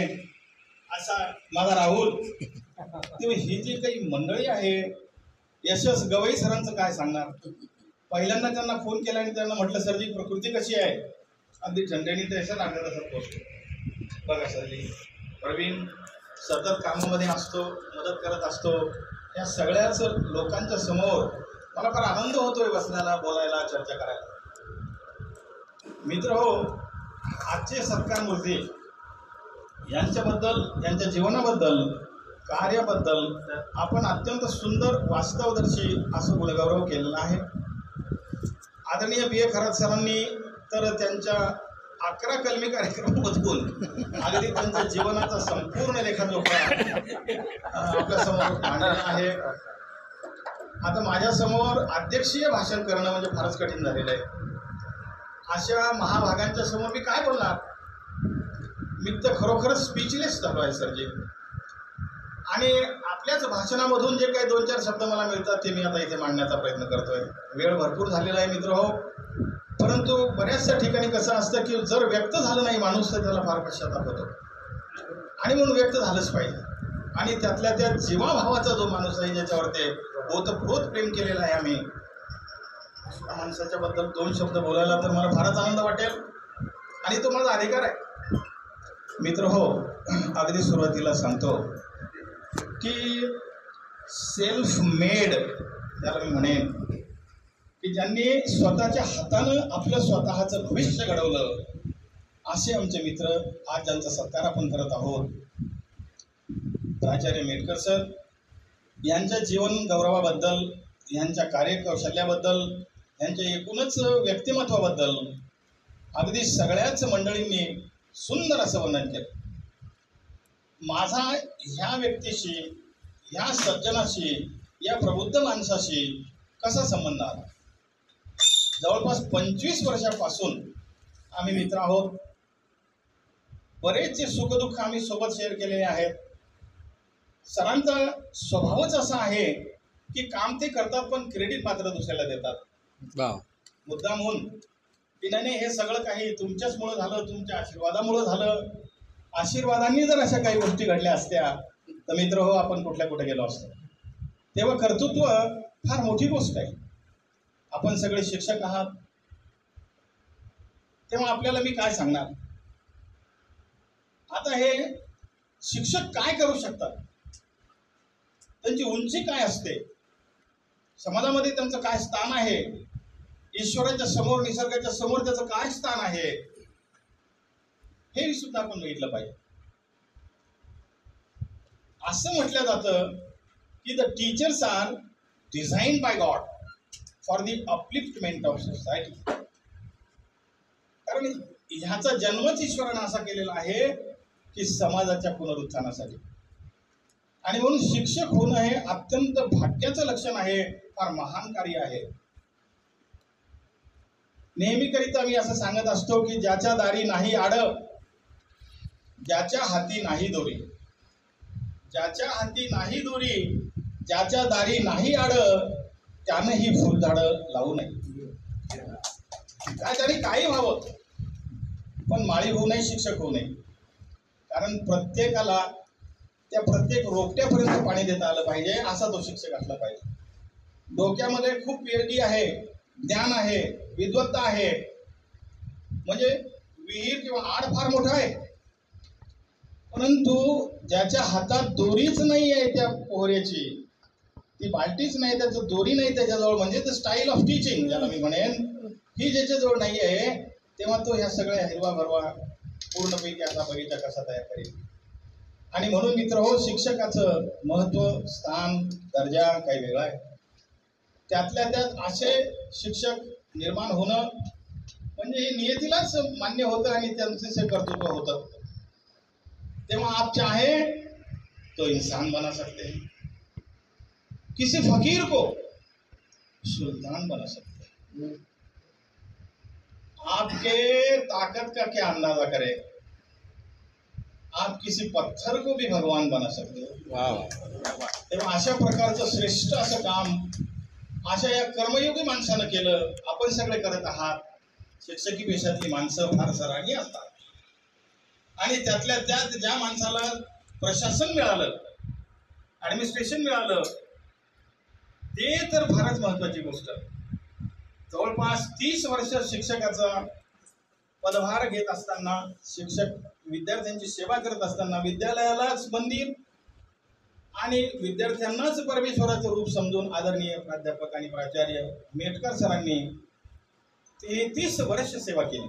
[SPEAKER 6] असा माझा राहुल. तेव्हा ही जी काही मंडळी आहे, यशस गवई सरांचं काय सांगणार. पहिल्यांदा त्यांना फोन केला आणि त्यांना म्हटलं सरजी प्रकृती कशी आहे, अगदी झंडेनी तर असं लागत असत पोचतो. बघा सरजी, प्रवीण सतत कामामध्ये असतो, मदत करत असतो. या सगळ्याच लोकांच्या समोर मला फार आनंद होतोय बसण्याला, बोलायला, चर्चा करायला. मित्र हो, आजचे सत्कार मूर्ती यांच्याबद्दल, यांच्या जीवनाबद्दल, कार्याबद्दल आपण अत्यंत सुंदर वास्तवदर्शी असं गुणगौरव केलेला आहे. आदरणीय बी ए खरात सरांनी तर त्यांच्या 11 कलमी कार्यक्रम बदलून अगदी त्यांच्या जीवनाचा संपूर्ण लेखाजोखा आपल्या समोर मांडलेला आहे. आता माझ्या समोर अध्यक्षीय भाषण करणं म्हणजे फारच कठीण झालेलं आहे. अशा महाभागांच्या समोर मी काय बोलणार? मी तर खरोखरच स्पीचलेस झालो आहे सरजी. आणि आपल्याच भाषणामधून जे काही 2-4 शब्द मला मिळतात ते मी आता इथे मांडण्याचा प्रयत्न करतोय. वेळ भरपूर झालेला आहे मित्र हो, परंतु बऱ्याचशा ठिकाणी कसं असतं की जर व्यक्त झालं नाही माणूस तर त्याला फार पश्चाताप होतो, आणि म्हणून व्यक्त झालंच पाहिजे. आणि त्यातल्या त्या जीवाभावाचा जो माणूस आहे ज्याच्यावर ते ओतप्रोत प्रेम केलेलं आहे आम्ही, त्या माणसाच्या बद्दल 2 शब्द बोलायला तर मला फारच आनंद वाटेल, आणि तो माझा अधिकार आहे. मित्र हो, अगदी सुरुवातीला सांगतो की सेल्फ मेड त्याला मी म्हणेन की ज्यांनी स्वतःच्या हातानं आपलं स्वतःचं भविष्य घडवलं असे आमचे मित्र आज ज्यांचा सत्कार आपण करत आहोत, प्राचार्य मेटकर सर यांच्या जीवन गौरवाबद्दल, यांच्या कार्यकौशल्याबद्दल, यांच्या एकूणच व्यक्तिमत्वाबद्दल अगदी सगळ्याच मंडळींनी सुंदर असं वर्णन केलं. माझा ह्या व्यक्तीशी, ह्या सज्जनाशी, या प्रबुद्ध माणसाशी कसा संबंध आला? जवळपास 25 वर्षापासून आम्ही मित्र आहोत. बरेचसे सुखदुःख आम्ही सोबत शेअर केलेले आहेत. सरांचा स्वभावच असा आहे की काम ते करतात पण क्रेडिट मात्र दुसऱ्याला देतात. मुद्दामहून की नाही हे सगळं काही तुमच्याचमुळं झालं, तुमच्या आशीर्वादामुळं झालं. आशीर्वादांनी जर अशा काही गोष्टी घडल्या असत्या तर मित्र हो आपण कुठे गेलो असतो. तेव्हा कर्तृत्व फार मोठी गोष्ट आहे. आपण सगळे शिक्षक आहात, तेव्हा आपल्याला मी काय सांगणार? आता हे शिक्षक काय करू शकतात, त्यांची उंची काय असते, समाजामध्ये त्यांचं काय स्थान आहे, ईश्वराच्या समोर, निसर्गाच्या समोर त्याचं काय स्थान आहे, हे सुद्धा आपण बघितलं पाहिजे. असं म्हटलं जातं की the teachers are designed by God for the upliftment of society. कारण ह्याचा जन्मच ईश्वरानं असा केलेला आहे की समाजाच्या पुनरुत्थानासाठी. आणि म्हणून शिक्षक होणं हे अत्यंत भाग्याचं लक्षण आहे, फार महान कार्य आहे. नेहमीकरिता मी असं सांगत असतो की ज्याच्या दारी नाही आड, ज्याच्या हाती नाही दोरी, ज्याच्या हाती नाही दोरी, ज्याच्या दारी नाही आड, त्यानं ही फुलझाडं लावू नये. काय त्याने काही व्हावं पण माळी होऊ नये, शिक्षक होऊ नये. कारण प्रत्येकाला त्या प्रत्येक रोपट्यापर्यंत पाणी देता आलं पाहिजे, असा तो शिक्षक असला पाहिजे. डोक्यामध्ये खूप PhD आहे, ज्ञान आहे, विद्वत्ता आहे, म्हणजे विहीर किंवा आड फार मोठा आहे, परंतु ज्याच्या हातात दोरीच नाही आहे त्या पोहऱ्याची, ती बाल्टीच नाही, त्याचं दोरी नाही त्याच्याजवळ, म्हणजे द स्टाईल ऑफ टीचिंग ज्याला मी म्हणेन, ही ज्याच्याजवळ नाही आहे, तेव्हा तो ह्या सगळ्या हिरवा भरवा पूर्णपैकी असा बगीचा कसा तयार करेल. आणि म्हणून मित्र हो, शिक्षकाचं महत्त्व, स्थान, दर्जा काही वेगळा आहे. त्यातल्या त्यात असे शिक्षक निर्माण होणं म्हणजे हे नियतीलाच मान्य होतं आणि त्यांचे कर्तृत्व होतं. तेव्हा आप चाहे तो इंसान बना सकते हैं, किसी फकीर को सुल्तान बना सकते हैं. आपके ताकत का क्या अंदाजा करें, आप किसी पत्थर को भी भगवान बना सकते हो. तेव्हा अशा प्रकारचं श्रेष्ठ असं काम अशा या कर्मयोगी माणसानं केलं. आपण सगळे करत आहात. शिक्षकी पेशातली माणसं फार सरागी असतात, आणि त्यातल्या त्यात ज्या माणसाला प्रशासन मिळालं, ॲडमिनिस्ट्रेशन मिळालं, ते तर फारच महत्त्वाची गोष्ट. जवळपास 30 वर्ष शिक्षकाचा पदभार घेत असताना, शिक्षक विद्यार्थ्यांची सेवा करत असताना, विद्यालयालाच मंदिर आणि विद्यार्थ्यांनाच परमेश्वराचं रूप समजून आदरणीय प्राध्यापक आणि प्राचार्य मेटकर सरांनी 33 वर्ष सेवा केली.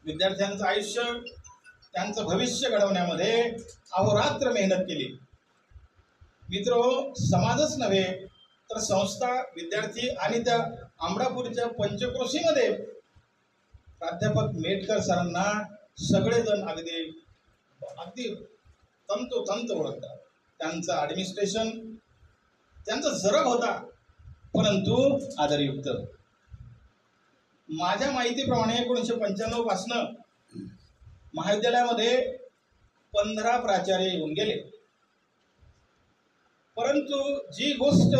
[SPEAKER 6] विद्यार्थ्यांचं आयुष्य, त्यांचं भविष्य घडवण्यामध्ये अहोरात्र मेहनत केली. मित्र, समाजच नव्हे तर संस्था, विद्यार्थी आणि त्या अमरापूरच्या पंचक्रोशीमध्ये प्राध्यापक मेटकर सरांना सगळेजण अगदी अगदी तंतोतंत ओळखतात. त्यांचं ॲडमिनिस्ट्रेशन त्यांचा जरब होता, परंतु आदरयुक्त. माझ्या माहितीप्रमाणे 1995 पासनं महाविद्यालयामध्ये 15 प्राचार्य येऊन गेले, परंतु जी गोष्ट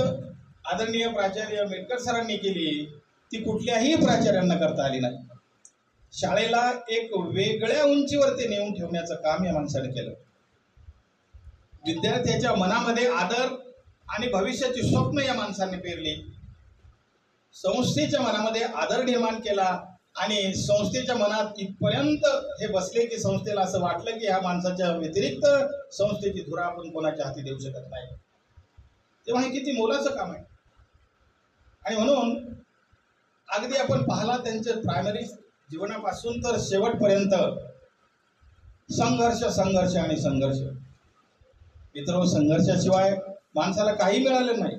[SPEAKER 6] आदरणीय प्राचार्य मेटकर सरांनी केली ती कुठल्याही प्राचार्यांना करता आली नाही. शाळेला एक वेगळ्या उंचीवरती नेऊन ठेवण्याचं काम या माणसाने केलं. विद्यार्थ्याच्या मनामध्ये आदर आणि भविष्याची स्वप्न या माणसाने पेरली. संस्थेच्या मनामध्ये आदर निर्माण केला आणि संस्थेच्या मनात इथपर्यंत हे बसले की संस्थेला असं वाटलं की ह्या माणसाच्या व्यतिरिक्त संस्थेची धुरा आपण कोणाच्या हाती देऊ शकत नाही. तेव्हा हे किती मोलाचं काम आहे. आणि म्हणून अगदी आपण पाहला त्यांचे प्रायमरी जीवनापासून तर शेवटपर्यंत संघर्ष संघर्ष आणि संघर्ष. मित्र, संघर्षाशिवाय माणसाला काही मिळालं नाही.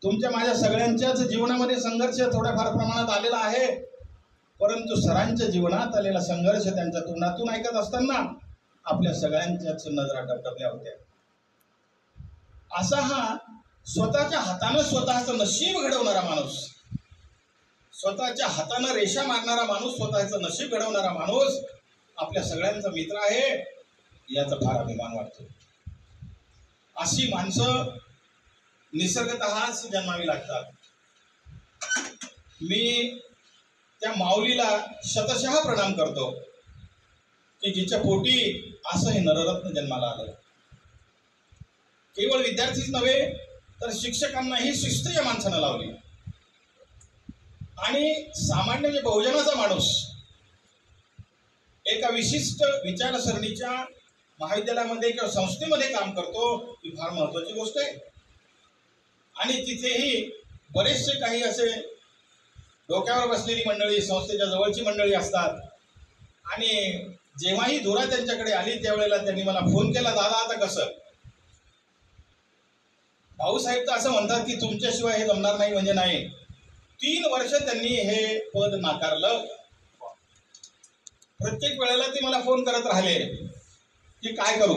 [SPEAKER 6] तुमच्या माझ्या सगळ्यांच्याच जीवनामध्ये संघर्ष थोड्याफार प्रमाणात आलेला आहे, परंतु सरांच्या जीवनात आलेला संघर्ष त्यांच्या तोंडातून ऐकत असताना आपल्या सगळ्यांच्याच नजरा टपटपल्या होत्या. असा हा स्वतःच्या हातानं स्वतःचं नशीब घडवणारा माणूस, स्वतःच्या हातानं रेषा मारणारा माणूस, स्वतःचं नशीब घडवणारा माणूस आपल्या सगळ्यांचा मित्र आहे, याचा फार अभिमान वाटतो. अशी माणसं निसर्गतःच जन्मावी लागतात. मी त्या माऊलीला शतशः प्रणाम करतो की जिच्या पोटी असं हे नररत्न जन्माला आलं. केवळ विद्यार्थीच नव्हे तर शिक्षकांनाही शिस्त या माणसानं लावली. आणि सामान्य जे बहुजनाचा माणूस एका विशिष्ट विचारसरणीच्या महाविद्यालयामध्ये किंवा संस्थेमध्ये काम करतो, ही फार महत्वाची गोष्ट आहे. आणि तिथेही बरेचसे काही असे डोक्यावर बसलेली मंडळी, संस्थेच्या जवळची मंडळी असतात. आणि जेव्हाही धुरा त्यांच्याकडे आली त्यावेळेला त्यांनी मला फोन केला, दादा आता कसं. भाऊसाहेब तर असं म्हणतात की तुमच्याशिवाय हे जमणार नाही म्हणजे नाही. 3 वर्ष त्यांनी हे पद नाकारलं. प्रत्येक वेळेला ते मला फोन करत राहिले की काय करू,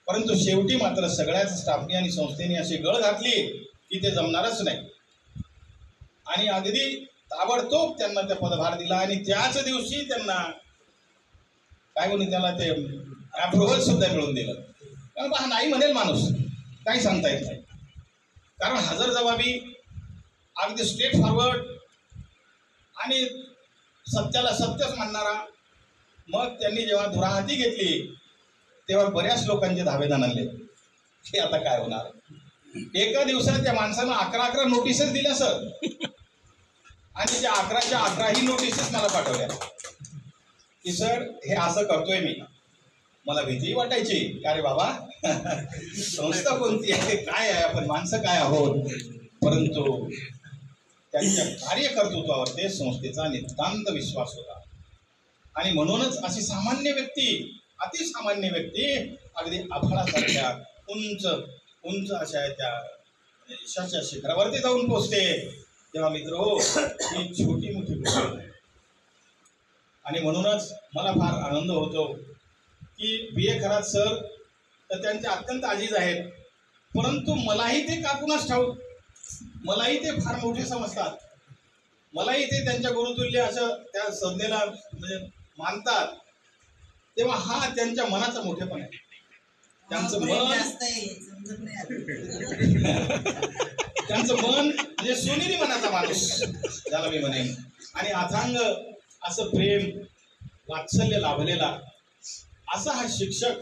[SPEAKER 6] परंतु शेवटी मात्र सगळ्याच स्टाफनी आणि संस्थेने अशी गळ घातली की ते जमणारच नाही. आणि अगदी ताबडतोब त्यांना त्या पदभार दिला आणि त्याच दिवशी त्यांना काय म्हणून त्याला ते अप्रुव्हल सुद्धा मिळवून दिलं. कारण हा नाही म्हणेल माणूस, काही सांगता येत नाही. कारण हजर जबाबी, अगदी स्ट्रेट फॉरवर्ड आणि सत्याला सत्यच मानणारा. मग त्यांनी जेव्हा धुरा हाती घेतली तेव्हा बऱ्याच लोकांचे धाबे दणाणले की आता काय होणार. एका दिवसात त्या माणसानं 11 नोटिसेस दिल्या सर, आणि त्या 11च्या 11ही नोटिसेस मला पाठवल्या की सर हे असं करतोय मी. मला भीती वाटायची, अरे बाबा संस्था कोणती आहे, काय आहे, आपण माणसं काय आहोत. परंतु त्यांच्या कार्यकर्तृत्वावर ते संस्थेचा नितांत विश्वास होता. आणि म्हणूनच अशी सामान्य व्यक्ती, अतिसामान्य व्यक्ती अगदी आभाळासारख्या उंच उंच अशा त्या यशाच्या शिखरावरती जाऊन पोचते. तेव्हा मित्र हो, ही छोटी मोठी गोष्ट आहे. आणि म्हणूनच मला फार आनंद होतो की BA खरात सर तर त्यांचे अत्यंत अजीज आहेत, परंतु मलाही ते काकूनच ठाऊक, मलाही ते फार मोठे समजतात. मलाही ते त्यांच्या गुरुतुल्य असं त्या संज्ञेला म्हणजे मानतात. तेव्हा हा त्यांच्या मनाचा मोठेपणा आहे. त्यांचं मन म्हणजे सोनेरी मनाचा माणूस ज्याला मी म्हणेन. आणि अथांग असं प्रेम वात्सल्य लाभलेला असा हा शिक्षक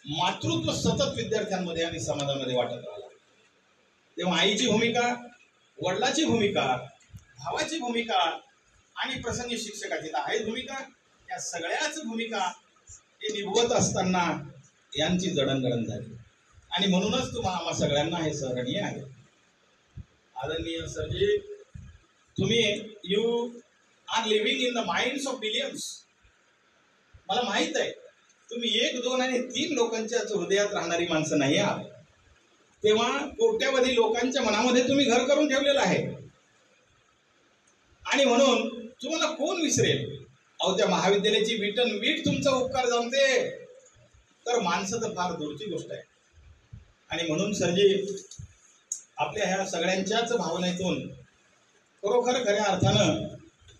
[SPEAKER 6] मातृत्व सतत विद्यार्थ्यांमध्ये आणि समाजामध्ये वाटत राहिला. तेव्हा आईची भूमिका, वडिलाची भूमिका, भावाची भूमिका आणि प्रसंगी शिक्षकाची आहे भूमिका, या सगळ्याच भूमिका हे निभवत असताना यांची जडणघडण झाली. आणि म्हणूनच तुम्हा आम्हा सगळ्यांना हे स्मरणीय आहे. आदरणीय सरजी, तुम्ही you are living in the minds of billions. मला माहीत आहे तुम्ही 1, 2 आणि 3 लोकांच्या हृदयात राहणारी माणसं नाही आहात. तेव्हा कोट्यावधी लोकांच्या मनामध्ये तुम्ही घर करून ठेवलेलं आहे.
[SPEAKER 11] आणि म्हणून तुम्हाला कोण विसरेल. अहो त्या महाविद्यालयाची वीट तुमचा उपकार जमते तर माणसं तर फार दूरची गोष्ट आहे. आणि म्हणून सरजी आपल्या ह्या सगळ्यांच्याच भावनेतून खरोखर खऱ्या अर्थानं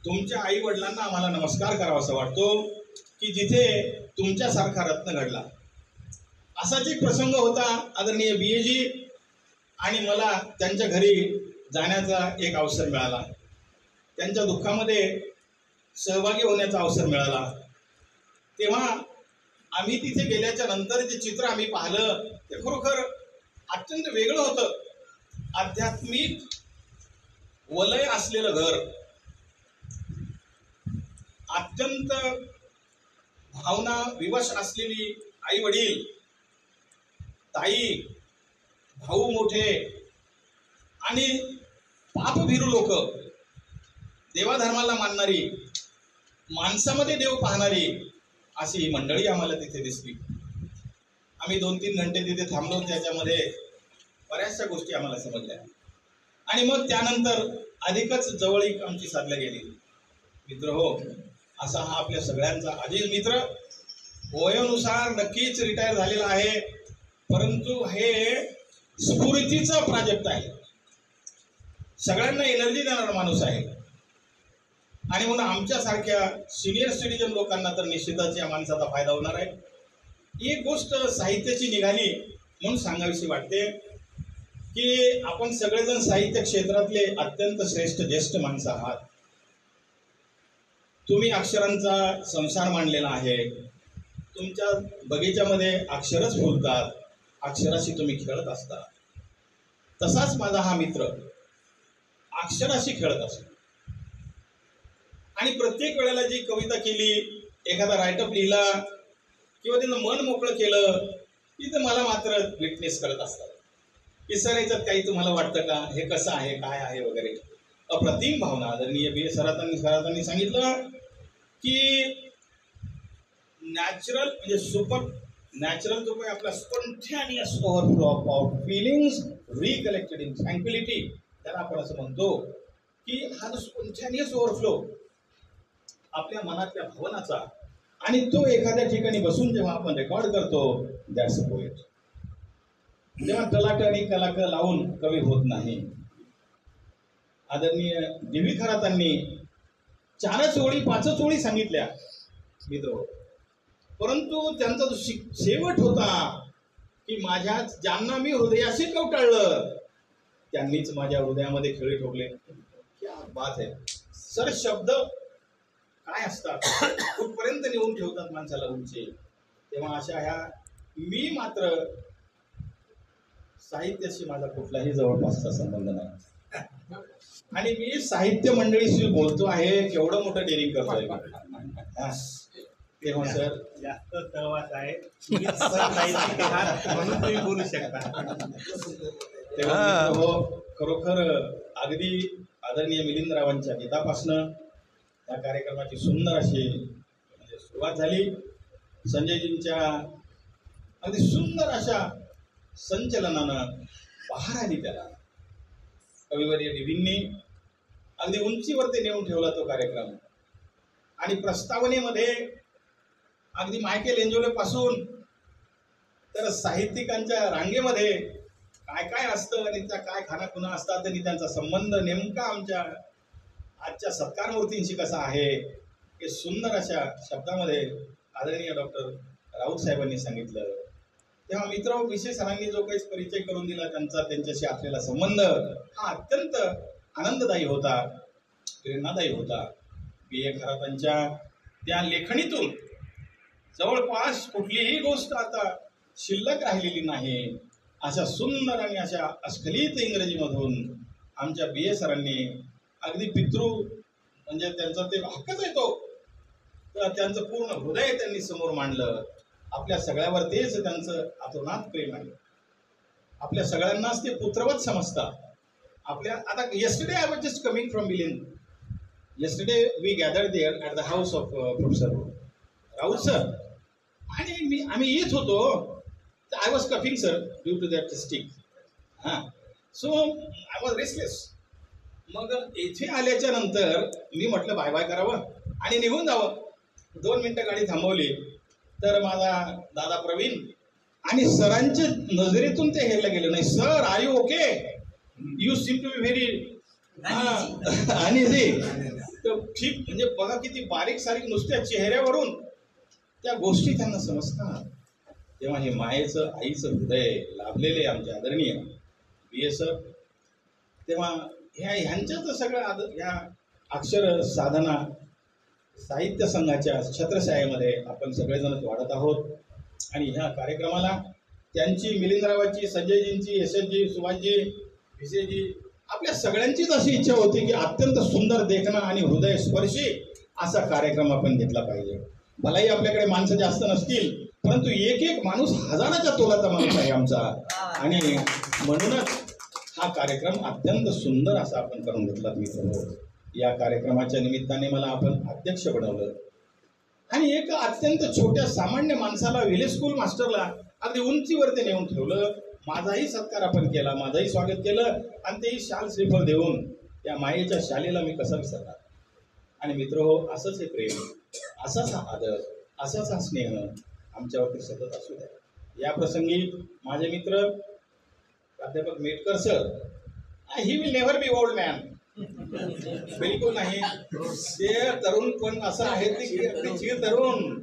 [SPEAKER 11] तुमच्या आई वडिलांना आम्हाला नमस्कार करावासा वाटतो की जिथे तुमच्यासारखा रत्न घडला. असाच एक प्रसंग होता आदरणीय BAजी, आणि मला त्यांच्या घरी जाण्याचा एक अवसर मिळाला. त्यांच्या दुःखामध्ये सहभागी होण्याचा अवसर मिळाला. तेव्हा आम्ही तिथे गेल्याच्या नंतर जे चित्र आम्ही पाहिलं ते खरोखर अत्यंत वेगळं होतं. आध्यात्मिक वलय असलेलं घर, अत्यंत भावना विवश असलेली आई वडील, ताई, भाऊ मोठे आणि पापभीरू लोक, देवाधर्माला मानणारी, माणसामध्ये देव पाहणारी अशी ही मंडळी आम्हाला तिथे दिसली. आम्ही 2-3 घंटे तिथे थांबलो. त्याच्यामध्ये बऱ्याचशा गोष्टी आम्हाला समजल्या आणि मग त्यानंतर अधिकच जवळीक आमची साधल्या गेली. मित्र हो, असा हा आपल्या सगळ्यांचा आधी मित्र वयोनुसार नक्कीच रिटायर झालेला आहे, परंतु हे स्फूर्तीचं प्रोजेक्ट आहे. सगळ्यांना एनर्जी देणारा माणूस आहे. आणि म्हणून आमच्यासारख्या सिनियर सिटीजन लोकांना तर निश्चितच या माणसाचा फायदा होणार आहे. एक गोष्ट साहित्याची निघाली म्हणून सांगावीशी वाटते की आपण सगळेजण साहित्य क्षेत्रातले अत्यंत श्रेष्ठ ज्येष्ठ माणसं आहात. तुम्ही अक्षरांचा संसार मांडलेला आहे. तुमच्या बगीच्यामध्ये अक्षरच फुलतात, अक्षराशी तुम्ही खेळत असता. तसाच माझा हा मित्र अक्षराशी खेळत असतो. आणि प्रत्येक वेळेला जी कविता केली, एखादा रायटअप लिहिला किंवा त्यानं मन मोकळं केलं की तर मला मात्र विटनेस करत असतात की सर याच्यात काही तुम्हाला वाटतं का, हे कसं आहे, काय आहे वगैरे. अप्रतिम भावना. आदरणीय BA सरांनी सांगितलं की नॅचरल म्हणजे सुपर नॅचरल जो काही आपला spontaneous overflow of feelings recollected in tranquillity, त्याला आपण असं म्हणतो की हा जो स्पॉन्टेनियस ओव्हरफ्लो आपल्या मनातल्या भावनाचा, आणि तो एखाद्या ठिकाणी बसून जेव्हा आपण रेकॉर्ड करतो, दॅट्स अ पोएट. जेव्हा तलाट आणि कलाक लावून कवी होत नाही. आदरणीय DV खरातांनी 4च ओळी 5च ओळी सांगितल्या मित्र, परंतु त्यांचा जो शेवट होता की माझ्या ज्यांना मी हृदयाशी कवटाळलं त्यांनीच माझ्या हृदयामध्ये खिळे ठोकले. क्या बात आहे सर. शब्द काय असतात, कुठपर्यंत नेऊन ठेवतात माणसाला उंची. तेव्हा अशा ह्या मी मात्र साहित्याशी माझा कुठलाही जवळपासचा संबंध नाही आणि मी साहित्य मंडळीशी बोलतो आहे. केवढं मोठं डेअरिंग करतोय. तेव्हा सर
[SPEAKER 8] जास्त सहवास आहे म्हणून तुम्ही बोलू शकता.
[SPEAKER 11] तेव्हा हो, खरोखर अगदी आदरणीय मिलिंदरावांच्या गीतापासनं या कार्यक्रमाची सुंदर अशी म्हणजे सुरुवात झाली. संजयजींच्या अगदी सुंदर अशा संचलनानं बहार आली. त्याला कविवर्य DVंनी अगदी उंचीवरती नेऊन ठेवला तो कार्यक्रम. आणि प्रस्तावनेमध्ये अगदी मायकेल एंजोले पासून तर साहित्यिकांच्या रांगेमध्ये काय काय असतं आणि त्या काय खानाखुणा असतात आणि त्यांचा संबंध नेमका आमच्या आजच्या सत्कार मूर्तींशी कसा आहे हे सुंदर अशा शब्दामध्ये आदरणीय डॉक्टर राऊत साहेबांनी सांगितलं. तेव्हा मित्र विशेष सरांनी जो काही परिचय करून दिला त्यांच्याशी असलेला संबंध हा अत्यंत आनंददायी होता, प्रेरणादायी होता. BA खरातांच्या त्या लेखणीतून जवळपास कुठलीही गोष्ट आता शिल्लक राहिलेली नाही. अशा सुंदर आणि अशा अस्खलित इंग्रजीमधून आमच्या BA सरांनी अगदी पितृ म्हणजे त्यांचा ते हक्कच आहे तो, तर त्यांचं पूर्ण हृदय त्यांनी समोर मांडलं. आपल्या सगळ्यावर तेच त्यांचं अतोनात प्रेम आहे. आपल्या सगळ्यांनाच ते पुत्रवत समजतात. आपल्या आता yesterday I was just coming from Milan. Yesterday we gathered there at the house of Professor Raut sir. आणि आम्ही येत होतो. I was coughing sir due to that stick. So I was restless. मग येथे आल्याच्या नंतर मी म्हटलं बाय बाय करावं आणि निघून जावं. 2 मिनिटं गाडी थांबवली तर माझा दादा प्रवीण आणि सरांच्या नजरेतून ते हेरलं गेलं नाही. Sir are you okay, you seem to be very uneasy. तर ठीक, म्हणजे बघा किती बारीक सारीक नुसत्या चेहऱ्यावरून त्या गोष्टी त्यांना समजतात. तेव्हा हे मायेचं आईचं हृदय लाभलेले आमचे आदरणीय बी एस सर, तेव्हा ह्यांच्याच सगळं ह्या अक्षर साधना साहित्य संघाच्या छत्रछायेमध्ये आपण सगळेजणच वाढत आहोत. आणि ह्या कार्यक्रमाला त्यांची, मिलिंदरावाची, संजयजींची, यशसजी, सुभाषजी, भिसेजी, आपल्या सगळ्यांचीच अशी इच्छा होती की अत्यंत सुंदर देखणा आणि हृदयस्पर्शी असा कार्यक्रम आपण घेतला पाहिजे. भलाही आपल्याकडे माणसं जास्त नसतील, परंतु एक एक माणूस हजाराच्या तोलाचा माणूस आहे आमचा. आणि म्हणूनच हा कार्यक्रम अत्यंत सुंदर असा आपण करून घेतला मित्र. या कार्यक्रमाच्या निमित्ताने मला आपण अध्यक्ष बनवलं आणि एक अत्यंत छोट्या सामान्य माणसाला, व्हिलेज स्कूल मास्टरला अगदी उंचीवरती नेऊन ठेवलं. माझाही सत्कार आपण केला, माझाही स्वागत केलं आणि तेही शाल श्रीफळ देऊन या मायेच्या शालेला मी कसं विसरणार. आणि मित्र हो, असंच हे प्रेम, असाच हा आदर, असाच हा स्नेह आमच्यावरती सतत असू द्या. या प्रसंगी माझे मित्र प्राध्यापक Metkar sir, he will never be old man, बिलकुल नाही. ते तरुण पण असं आहे ते चिर तरुण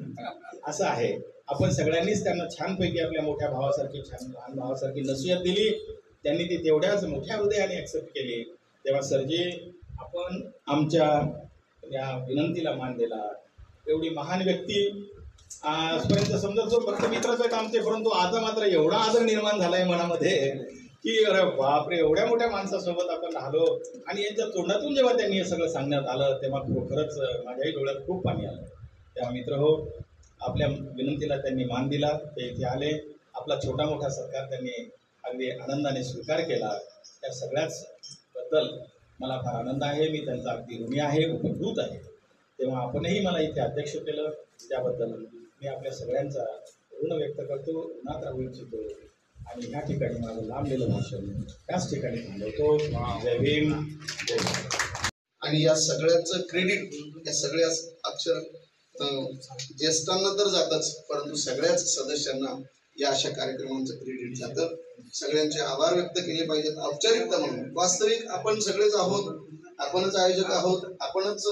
[SPEAKER 11] असं आहे. आपण सगळ्यांनीच त्यांना छानपैकी आपल्या मोठ्या भावासारखी, छान लहान भावासारखी नसीहत दिली. त्यांनी ती तेवढ्याच मोठ्या हृदयाने ॲक्सेप्ट केली. तेव्हा सरजी, आपण आमच्या या विनंतीला मान दिला. एवढी महान व्यक्ती आजपर्यंत समजा जो फक्त मित्राचं काम ते, परंतु आता मात्र एवढा आदर निर्माण झालाय मनामध्ये की अरे बापरे, एवढ्या मोठ्या माणसासोबत आपण राहिलो. आणि यांच्या तोंडातून जेव्हा त्यांनी हे सगळं सांगण्यात आलं तेव्हा खरोखरच माझ्याही डोळ्यात खूप पाणी आलं. तेव्हा मित्र हो, आपल्या विनंतीला त्यांनी मान दिला, ते इथे आले. आपला छोटा मोठा सत्कार त्यांनी अगदी आनंदाने स्वीकार केला. त्या सगळ्याच बद्दल मला फार आनंद आहे. मी त्यांचा अगदी ऋणी आहे, उपकृत आहे. तेव्हा आपणही मला इथे अध्यक्ष केलं, त्याबद्दल मी आपल्या सगळ्यांचा ऋण व्यक्त करतो, ऋणात राहू इच्छितो. आणि ह्या ठिकाणी माझं लांबलेलं भाषण त्याच ठिकाणी थांबवतो. जय भीम, जय भारत.
[SPEAKER 1] आणि या सगळ्याचं क्रेडिट या सगळ्या अक्षर ज्येष्ठांना तर जातच, परंतु सगळ्याच सदस्यांना या अशा कार्यक्रमांचं क्रेडिट जातं. सगळ्यांचे आभार व्यक्त केले पाहिजेत औपचारिकता म्हणून. वास्तविक आपण सगळेच आहोत, आपणच आयोजक आहोत, आपणच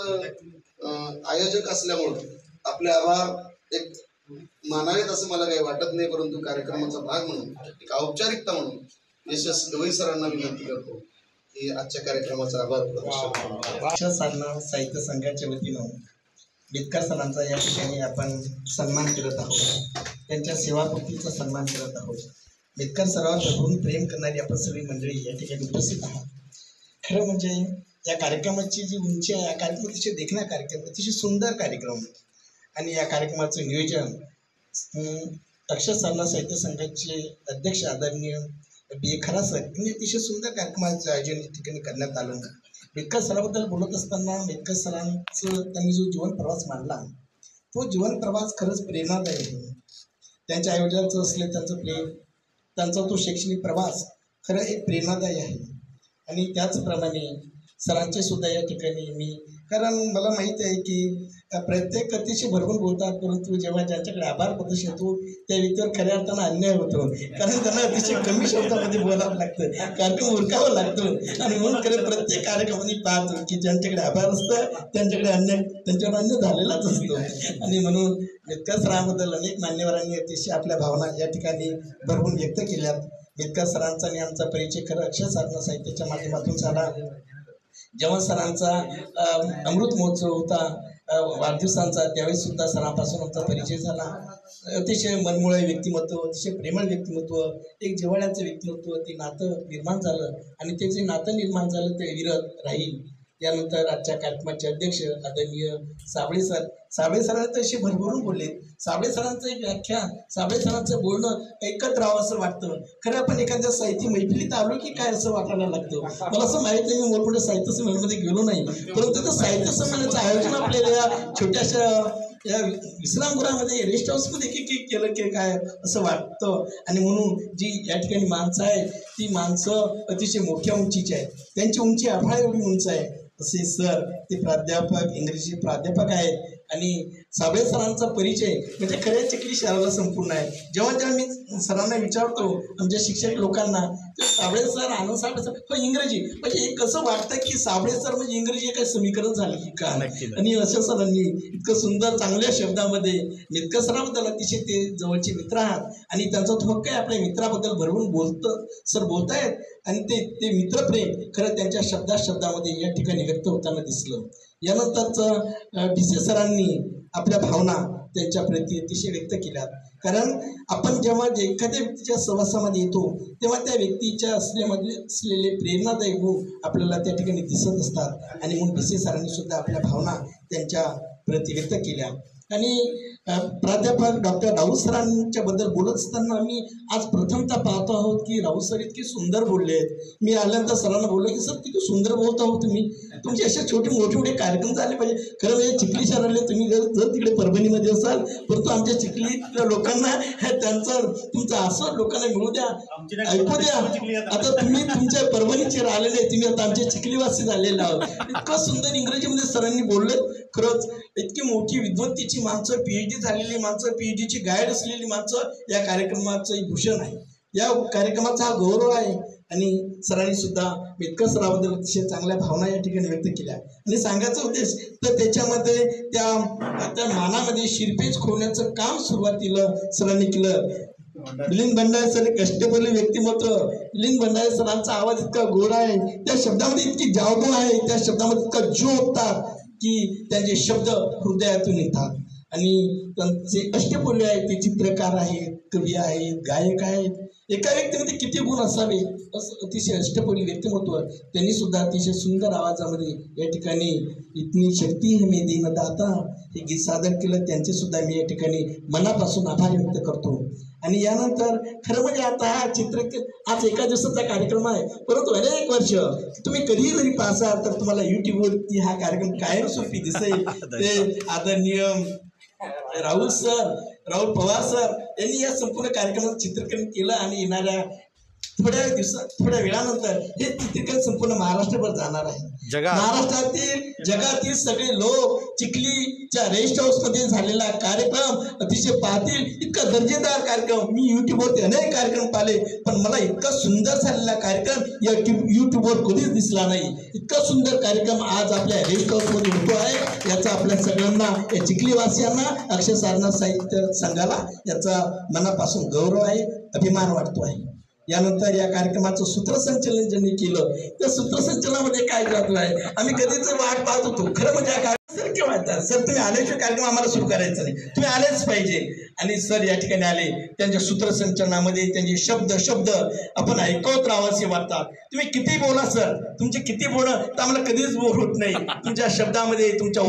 [SPEAKER 1] आयोजक असल्यामुळं आपले आभार एक मानावेत असं मला काही वाटत नाही. परंतु कार्यक्रमाचा भाग म्हणून, एक औपचारिकता म्हणून यशस गवई सरांना विनंती करतो की आजच्या कार्यक्रमाचा आभार प्रदर्शन.
[SPEAKER 9] साधना साहित्य संघाच्या वतीनं बितकर सरांचा या ठिकाणी आपण सन्मान करत आहोत. त्यांच्या सेवाकृतीचा सन्मान करत आहोत. बितकर सरावर भरपूर प्रेम करणारी आपण सगळी मंडळी या ठिकाणी उपस्थित आहात. खरं म्हणजे या कार्यक्रमाची जी उंची आहे, या कार्यक्रम अतिशय देखणा कार्यक्रम, अतिशय सुंदर कार्यक्रम. आणि या कार्यक्रमाचं नियोजन अक्षर साधना साहित्य संघाचे अध्यक्ष आदरणीय बी ए खरा सर यांनी अतिशय सुंदर कार्यक्रमाचं आयोजन या ठिकाणी करण्यात आलं. बितकर सराबद्दल बोलत असताना बितकर सरांचं त्यांनी जो जीवन प्रवास मांडला, तो जीवन प्रवास खरंच प्रेरणादायी आहे. त्यांच्या आईवडिलांचं असले त्यांचं प्रेम, त्यांचा तो शैक्षणिक प्रवास खरं एक प्रेरणादायी आहे. आणि त्याचप्रमाणे सरांचे सुद्धा या ठिकाणी मी, कारण मला माहीत आहे की प्रत्येक अतिशय भरपूर बोलतात, परंतु जेव्हा ज्यांच्याकडे आभार प्रदर्श येतो त्या व्यक्तीवर खऱ्या अर्थानं अन्याय होतो. कारण त्यांना अतिशय कमी शब्दामध्ये बोलावं लागतं, कार्यक्रम उरकावं लागतं. आणि म्हणून खरं प्रत्येक कार्यक्रमाने पाहतो की ज्यांच्याकडे आभार असतं त्यांच्याकडे अन्याय, त्यांच्यावर अन्याय झालेलाच असतो. आणि म्हणून बितकर सरांबद्दल अनेक मान्यवरांनी अतिशय आपल्या भावना या ठिकाणी भरपूर व्यक्त केल्यात. बितकर सरांचा आणि आमचा परिचय खरं अक्षर साधना साहित्याच्या माध्यमातून झाला. जेव्हा सरांचा अमृत महोत्सव होता वाढदिवसांचा, त्यावेळेस सुद्धा सरांपासून आमचा परिचय झाला. अतिशय मनमोळे व्यक्तिमत्व, अतिशय प्रेमळ व्यक्तिमत्व, एक जिव्हाळ्याचं व्यक्तिमत्व, ते नातं निर्माण झालं. आणि ते जे नातं निर्माण झालं ते विरत राहील. यानंतर आजच्या कार्यक्रमाचे अध्यक्ष आदरणीय साबळे सर
[SPEAKER 12] साबळे सरांचं अशी भरभरून बोलले. साबळे सरांचं एक व्याख्यान, साबळे सरांचं बोलणं ऐकत राहावं असं वाटतं. खरं आपण एखाद्या साहित्य मैफिलीत आलो की काय असं वाटायला लागतं. मला असं माहित नाही, मी मोठमोठ्या साहित्य संमेलनामध्ये गेलो नाही, परंतु त्या साहित्य संमेलनाचं आयोजन आपल्याला या छोट्याशा या विश्रामगृहामध्ये रेस्ट हाऊसमध्ये की केलं की काय असं वाटतं. आणि म्हणून जी या ठिकाणी माणसं आहेत ती माणसं अतिशय मोठ्या उंचीची आहेत. त्यांची उंची आभाळ एवढी उंच आहे. असे सर ते प्राध्यापक, इंग्रजी प्राध्यापक आहेत. आणि साबळे सरांचा परिचय म्हणजे खऱ्या चिखली शहराला संपूर्ण आहे. जेव्हा मी सरांना विचारतो आमच्या शिक्षक लोकांना, तर साबळे सर, आनंद साबळे सर, पण इंग्रजी म्हणजे एक कसं वाटतं की साबळे सर म्हणजे इंग्रजी काही समीकरण झालं की का. आणि अशा सरांनी इतकं सुंदर चांगल्या शब्दामध्ये मितकर सराबद्दल अतिशय ते जवळचे मित्र आहात आणि त्यांचा तो हक्क आहे आपल्या मित्राबद्दल भरवून बोलतं सर बोलतायत. आणि ते मित्रप्रेम खरं त्यांच्या शब्दामध्ये या ठिकाणी व्यक्त होताना दिसलं. यानंतरच भिसे सरांनी आपल्या भावना त्यांच्या प्रती अतिशय व्यक्त केल्यात. कारण आपण जेव्हा एखाद्या व्यक्तीच्या सहवासामध्ये येतो तेव्हा त्या व्यक्तीच्या असलेले प्रेरणादायी गुण आपल्याला त्या ठिकाणी दिसत असतात. आणि म्हणून भिसे सरांनी सुद्धा आपल्या भावना त्यांच्या प्रती व्यक्त केल्या. आणि प्राध्यापक डॉक्टर राऊत सरांच्या बद्दल बोलत असताना आम्ही आज प्रथमतः पाहतो आहोत की राऊत सर इतके सुंदर बोलले आहेत. मी आल्यानंतर सरांना बोललो की सर किती सुंदर बोलत आहोत तुम्ही, तुमचे असे मोठे कार्यक्रम झाले पाहिजे. खरं म्हणजे चिखली शहराला तुम्ही जर तिकडे परभणीमध्ये असाल, परंतु आमच्या चिखलीतल्या लोकांना तुमचं असं लोकांना मिळू द्या, ऐकू द्या. आता तुम्ही तुमच्या परभणीचे राहिलेले, तुम्ही आता आमचे चिखलीवासी झालेले आहोत. इतकं सुंदर इंग्रजीमध्ये सरांनी बोलले. खरंच इतकी मोठी विद्वत्तेची माणसं, PhD झालेली माणसं, PhDची गाईड असलेली माणसं या कार्यक्रमाचं भूषण आहे. या कार्यक्रमाचा हा गौरव आहे. आणि सरांनी सुद्धा मितकर सराबद्दल अतिशय चांगल्या भावना या ठिकाणी व्यक्त केल्या. आणि सांगायचं उद्देश तर त्याच्यामध्ये त्या मानामध्ये शिरपेच खोवण्याचं काम सुरुवातीला सरांनी केलं. मिलिंद भंडारे सर एक कष्टपल्ली व्यक्तिमत्व. मिलिंद भंडारे सरांचा आवाज इतका गोरा आहे, त्या शब्दामध्ये इतकी जादू आहे, त्या शब्दामध्ये इतका जो होतात की त्यांचे शब्द हृदयातून येतात. आणि त्यांचे अष्टपल्ली आहेत, ते चित्रकार आहेत, कवी आहेत, गायक आहेत. एका व्यक्तीमध्ये किती गुण असावे असं अतिशय अष्टपल्ली व्यक्तिमत्व. त्यांनी सुद्धा अतिशय सुंदर आवाजामध्ये या ठिकाणी इतनी शक्ती है मे दिन दाता हे गीत सादर केलं. त्यांचे सुद्धा मी या ठिकाणी मनापासून आभार व्यक्त करतो. आणि यानंतर खरं म्हणजे आता हा आज एका दिवसाचा कार्यक्रम आहे, परंतु अनेक वर्ष तुम्ही कधीही जरी पाहसाल तर तुम्हाला युट्यूबवरती हा कार्यक्रम कायमस्वरूपी दिसेल. ते आदरणीय राहुल पवार सर यांनी या संपूर्ण कार्यक्रमाचं चित्रीकरण केलं. आणि येणाऱ्या थोड्या वेळानंतर हे चित्रीकरण संपूर्ण महाराष्ट्रभर जाणार आहे. जगातील सगळे लोक चिखलीच्या रेस्ट हाऊस मध्ये झालेला कार्यक्रम अतिशय पाहतील. इतका दर्जेदार कार्यक्रम मी युट्यूबवरती अनेक कार्यक्रम पाहिले, पण मला इतका सुंदर झालेला कार्यक्रम या युट्यूबवर कधीच दिसला नाही. इतका सुंदर कार्यक्रम आज आपल्या रेस्ट हाऊस मध्ये होतो आहे. याचा आपल्या सगळ्यांना, या चिखलीवासियांना, अक्षय सारनाथ साहित्य संघाला याचा मनापासून गौरव आहे, अभिमान वाटतो आहे. यानंतर या कार्यक्रमाचं सूत्रसंचलन ज्यांनी केलं त्या सूत्रसंचलनामध्ये काय जादू आहे. आम्ही कधीच वाट पाहत होतो. खरं म्हणजे सर केव्हा येतात, सर तुम्ही आल्याशिवाय कार्यक्रम आम्हाला सुरू करायचा नाही, तुम्ही आलेच पाहिजे. आणि सर या ठिकाणी आले. त्यांच्या सूत्रसंचलनामध्ये त्यांचे शब्द आपण ऐकवत राहावं असे वाटतात. तुम्ही किती बोला सर, तुमचे किती बोलणं तर आम्हाला कधीच बोर होत नाही. तुमच्या शब्दामध्ये, तुमच्या